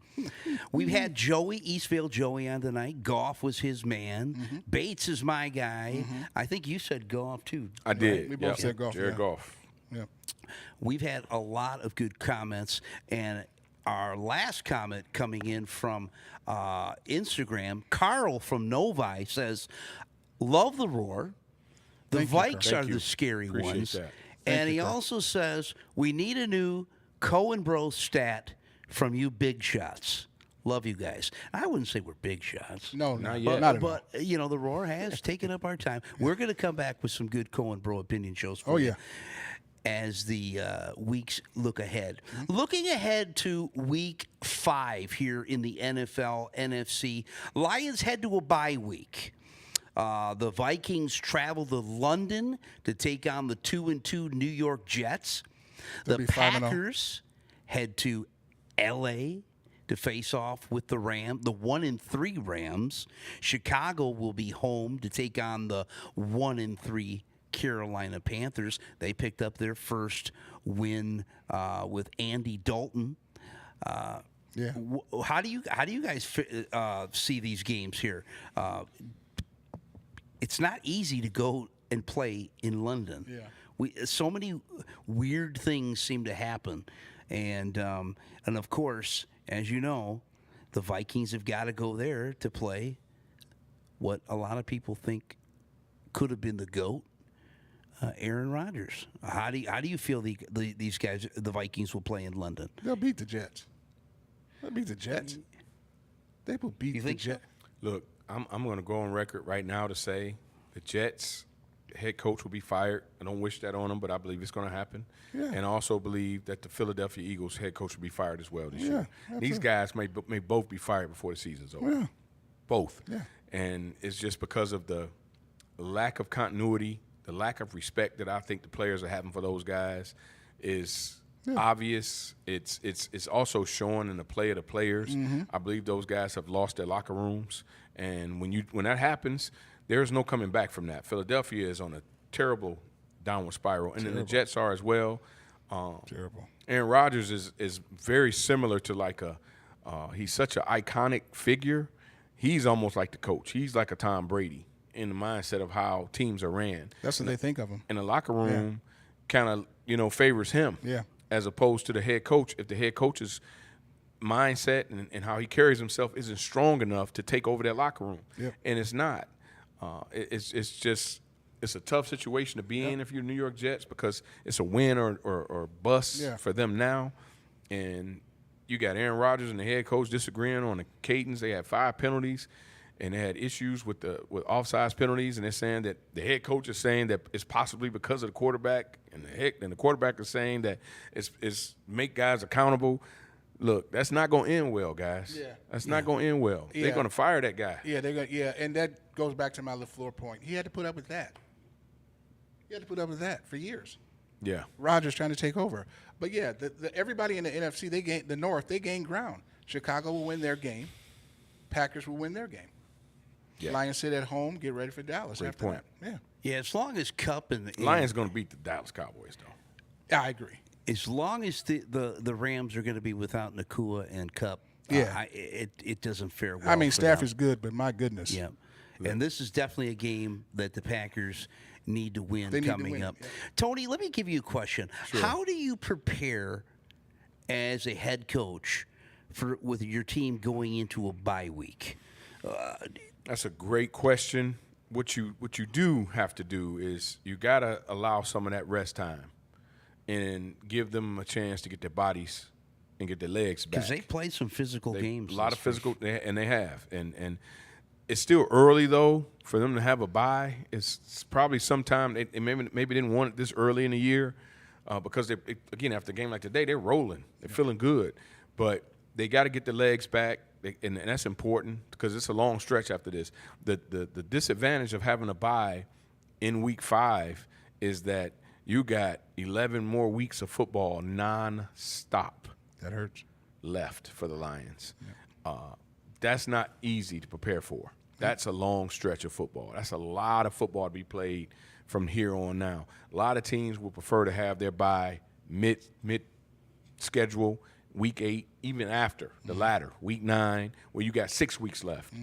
We've had Joey, Eastvale Joey on tonight. Goff was his man. Mm-hmm. Bates is my guy. I think you said Goff, too. I did. We both said Goff. Jared Goff. Yeah. We've had a lot of good comments, and our last comment coming in from Instagram, Carl from Novi says, love the Roar. The Thank you, Carl. Vikes Thank are you. the scary Appreciate ones. that. And he Carl. also says, we need a new Cohen Bro stat from you big shots. Love you guys. I wouldn't say we're big shots. No, Not not yet. yet. Not at all. But, you know, the Roar has taken up our time. We're going to come back with some good Cohen Bro opinion shows for Oh, you yeah. as the weeks look ahead. Looking ahead to week 5 here in the NFL NFC, Lions head to a bye week. The Vikings travel to London to take on the 2-2 New York Jets. They'll The be 5-0. Packers head to L.A. to face off with the 1-3 Rams. Chicago will be home to take on the 1-3 Carolina Panthers. They picked up their first win with Andy Dalton. Yeah. How do you guys see these games here? It's not easy to go and play in London. Yeah. So many weird things seem to happen, and of course, as you know, the Vikings have got to go there to play what a lot of people think could have been the GOAT, Aaron Rodgers. How do you feel these guys, the Vikings, will play in London? They'll beat the Jets. They'll beat the Jets. They will beat You the think so? Jets. Look, I'm going to go on record right now to say the Jets head coach will be fired. I don't wish that on him, but I believe it's going to happen. Yeah. And I also believe that the Philadelphia Eagles head coach will be fired as well this year. absolutely. These guys may both be fired before the season's over. Yeah. Both. Yeah. And it's just because of the lack of continuity, the lack of respect that I think the players are having for those guys is obvious. It's also showing in the play of the players. I believe those guys have lost their locker rooms, and when that happens, there's no coming back from that. Philadelphia is on a terrible downward spiral, and then the Jets are as well. Terrible. Aaron Rodgers is very similar to he's such an iconic figure. He's almost like the coach. He's like a Tom Brady in the mindset of how teams are ran. That's what they think of him. And the locker room kind of favors him as opposed to the head coach. If the head coach's mindset and how he carries himself isn't strong enough to take over that locker room. Yep. And it's not. It's a tough situation to be in if you're New York Jets because it's a win or bust for them now. And you got Aaron Rodgers and the head coach disagreeing on the cadence. They had 5 penalties, and they had issues with offsides penalties. And they're saying that the head coach is saying that it's possibly because of the quarterback, and the quarterback is saying that it's make guys accountable. Look, that's not going to end well, guys. Yeah. That's not going to end well. They're going to fire that guy. Yeah, they're going. Yeah, and that goes back to my LaFleur point. He had to put up with that. He had to put up with that for years. Yeah. Rodgers trying to take over. But yeah, everybody in the NFC, the North, they gain ground. Chicago will win their game. Packers will win their game. Yeah. Lions sit at home, get ready for Dallas Great after point. that. Yeah. Yeah, as long as Cup and the Lions going to beat the Dallas Cowboys, though. Yeah, I agree. as long as the Rams are going to be without Nakua and Cup, it doesn't fare well. I mean, for Staff them. is good, but my goodness. Yeah. And this is definitely a game that the Packers need to win coming up. Yeah. Tony, let me give you a question. Sure. How do you prepare as a head coach with your team going into a bye week? That's a great question. What you do have to do is you got to allow some of that rest time and give them a chance to get their bodies and get their legs back. Because they played some physical games. A lot of physical, and they have. And it's still early, though, for them to have a bye. It's probably sometime they maybe didn't want it this early in the year because, again, after a game like today, they're rolling. They're feeling good. But they got to get their legs back. and that's important because it's a long stretch after this. The disadvantage of having a bye in week 5 is that you got 11 more weeks of football non-stop. That hurts. Left for the Lions. That's not easy to prepare for. That's a long stretch of football. That's a lot of football to be played from here on now. A lot of teams will prefer to have their bye mid schedule, week 8, even after the latter, week 9, where you got 6 weeks left.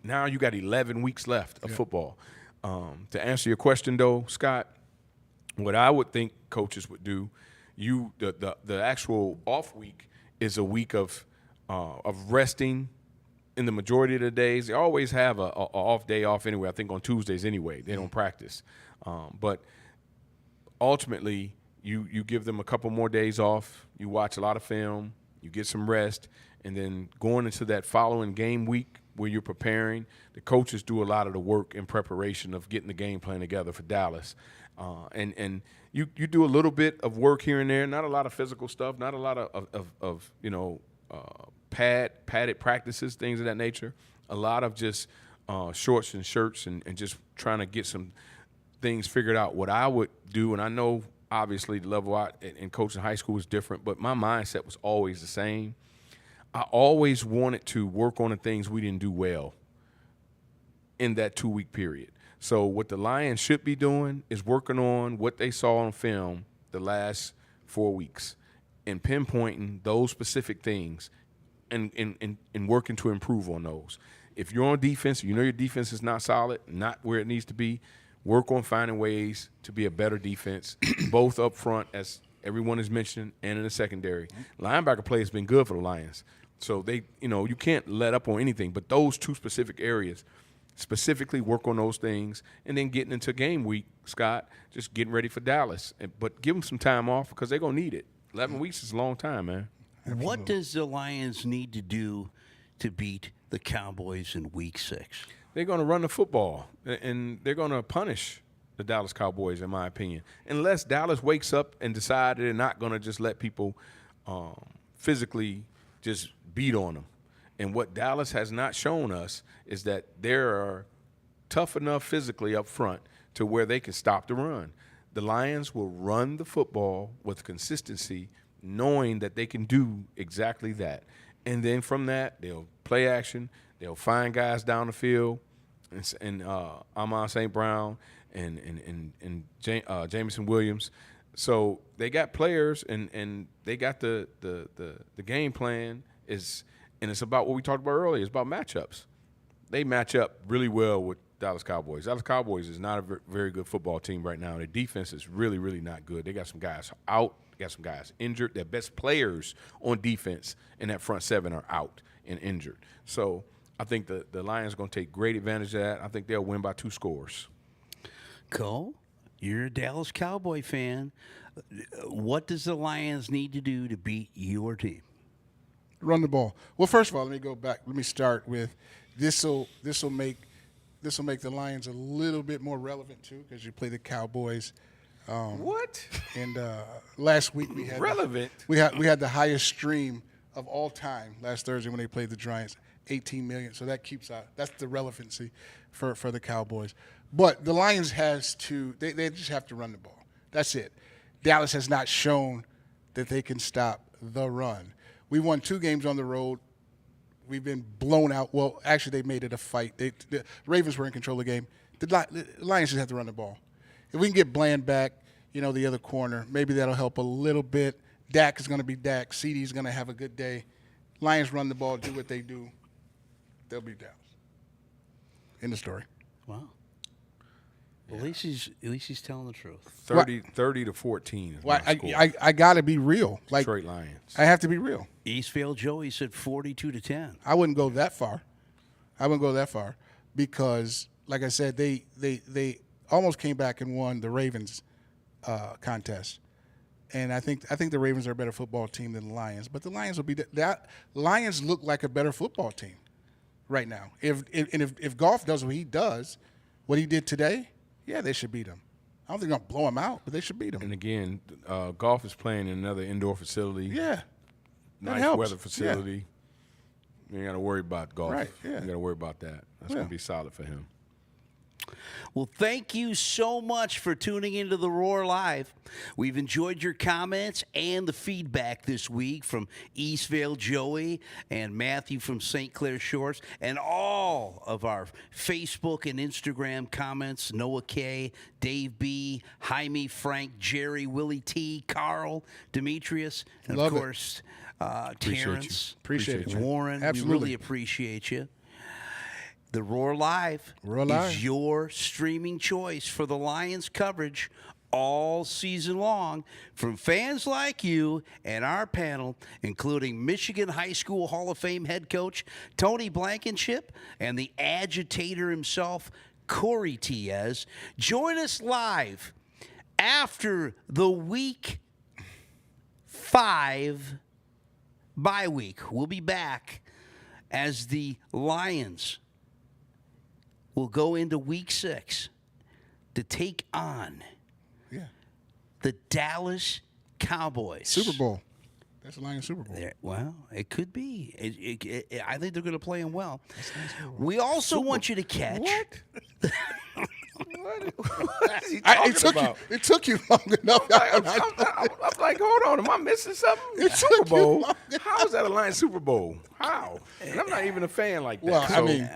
Now you got 11 weeks left of football. To answer your question, though, Scott, what I would think coaches would do, the actual off week is a week of resting. In the majority of the days, they always have a off day off anyway. I think on Tuesdays anyway, they don't practice. But ultimately, you give them a couple more days off. You watch a lot of film. You get some rest, and then going into that following game week where you're preparing, the coaches do a lot of the work in preparation of getting the game plan together for Dallas. And you do a little bit of work here and there, not a lot of physical stuff, not a lot of padded practices, things of that nature. A lot of just shorts and shirts and just trying to get some things figured out. What I would do, and I know obviously the level in coaching high school is different, but my mindset was always the same. I always wanted to work on the things we didn't do well in that 2-week period. So what the Lions should be doing is working on what they saw on film the last 4 weeks and pinpointing those specific things and working to improve on those. If you're on defense, you know your defense is not solid, not where it needs to be, work on finding ways to be a better defense, both up front, as everyone is mentioning, and in the secondary. Linebacker play has been good for the Lions. So you can't let up on anything, but those 2 specific areas, specifically work on those things, and then getting into game week, Scott, just getting ready for Dallas. But give them some time off because they're going to need it. 11 weeks is a long time, man. Absolutely. What does the Lions need to do to beat the Cowboys in week 6? They're going to run the football, and they're going to punish the Dallas Cowboys, in my opinion, unless Dallas wakes up and decide they're not going to just let people physically just beat on them. And what Dallas has not shown us is that they are tough enough physically up front to where they can stop the run. The Lions will run the football with consistency, knowing that they can do exactly that. And then from that, they'll play action. They'll find guys down the field, and Amon St. Brown and Jameson Williams. So they got players, and they got the game plan and it's about what we talked about earlier. It's about matchups. They match up really well with Dallas Cowboys. Dallas Cowboys is not a very good football team right now. Their defense is really, really not good. They got some guys out. They got some guys injured. Their best players on defense in that front 7 are out and injured. So I think the Lions are going to take great advantage of that. I think they'll win by 2 scores. Cole, you're a Dallas Cowboy fan. What does the Lions need to do to beat your team? Run the ball. Well, first of all, let me go back. Let me start with this will make the Lions a little bit more relevant too, because you play the Cowboys. What? And last week we had relevant. We had the highest stream of all time last Thursday when they played the Giants, 18 million. So that keeps out. That's the relevancy for the Cowboys. But the Lions they just have to run the ball. That's it. Dallas has not shown that they can stop the run. We won 2 games on the road. We've been blown out. Well, actually, they made it a fight. The Ravens were in control of the game. The Lions just have to run the ball. If we can get Bland back, the other corner, maybe that'll help a little bit. Dak is going to be Dak. CeeDee is going to have a good day. Lions run the ball, do what they do. They'll be Dallas. End of story. Wow. Well, at least he's telling the truth. 30 to 14 is my score. I got to be real. Detroit Lions. I have to be real. Eastfield Joey said 42-10. I wouldn't go that far. Because, like I said, they almost came back and won the Ravens contest. And I think the Ravens are a better football team than the Lions. But the Lions will be that. Lions look like a better football team right now. If Goff does what he did today, yeah, they should beat him. I don't think they're going to blow him out, but they should beat him. And again, Goff is playing in another indoor facility. Yeah. Nice weather facility. You ain't got to worry about golf. Right, yeah. You got to worry about that. That's going to be solid for him. Well, thank you so much for tuning into the Roar Live. We've enjoyed your comments and the feedback this week from Eastvale Joey and Matthew from St. Clair Shores, and all of our Facebook and Instagram comments, Noah K., Dave B., Jaime, Frank, Jerry, Willie T., Carl, Demetrius, and Love of it. course, Terrence. Appreciate it, man. Warren, Absolutely. we really appreciate you. The Roar Live is your streaming choice for the Lions coverage all season long from fans like you and our panel, including Michigan High School Hall of Fame head coach Tony Blankenship and the agitator himself, Corey Tiez. Join us live after the Week 5 bye week. We'll be back as the Lions will go into Week 6 to take on the Dallas Cowboys. Super Bowl. That's the Lions Super Bowl. Well, it could be. I think they're going to play them well. We also want you to catch. What is he talking about? It took you long enough. I'm like, hold on, am I missing something? It Super took you Bowl? long enough. How is that a Lions Super Bowl? How? And I'm not even a fan like that. Well, I So, mean,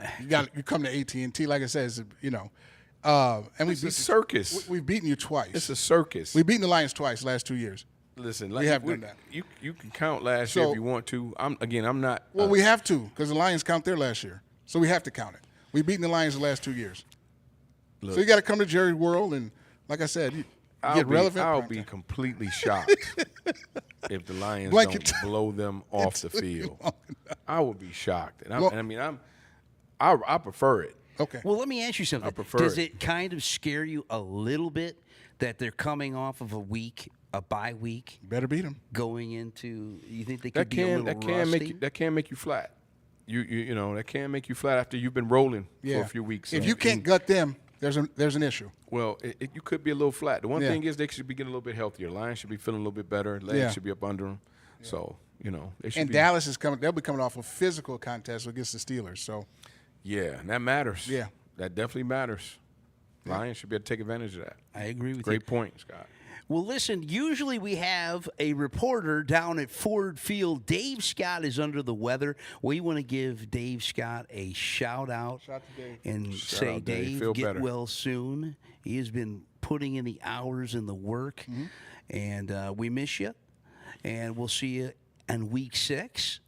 you come to AT&T, like I said, it's, and it's a circus. We've beaten you twice. It's a circus. We've beaten the Lions twice last 2 years. Listen, we have done that. You can count last year if you want to. I'm not. Well, we have to because the Lions count their last year, so we have to count it. We've beaten the Lions the last 2 years. Look, So you got to come to Jerry World, and like I said, get relevant. I'll be completely shocked if the Lions don't blow them off the field. I would be shocked, and I prefer it. Okay. Well, let me ask you something. I prefer Does it. it kind of scare you a little bit that they're coming off of a bye week, Better beat them. going into? You think they could That be a little rusty? that can make you flat. You know that can make you flat after you've been rolling for a few weeks. If you can't gut them, there's an issue. Well, you could be a little flat. The one thing is they should be getting a little bit healthier. Lions should be feeling a little bit better. Legs should be up under them. Yeah. So, they should And Dallas is coming. They'll be coming off a physical contest against the Steelers. So, yeah, and that matters. Yeah. That definitely matters. Lions should be able to take advantage of that. I agree with you. Great point, Scott. Well, listen, usually we have a reporter down at Ford Field. Dave Scott is under the weather. We want to give Dave Scott a shout-out and say, Dave, Feel get better. well soon. He has been putting in the hours and the work, and we miss you, and we'll see you in Week 6.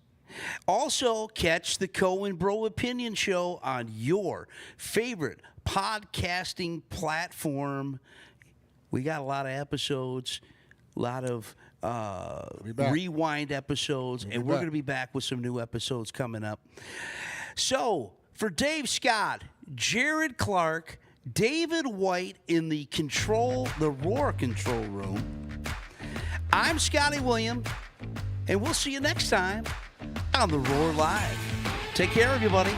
Also, catch the Cohen Bro Opinion Show on your favorite podcasting platform. We got a lot of episodes, a lot of rewind episodes, and we're going to be back with some new episodes coming up. So, for Dave Scott, Jared Clark, David White in the Roar control room, I'm Scotty William, and we'll see you next time on the Roar Live. Take care, everybody.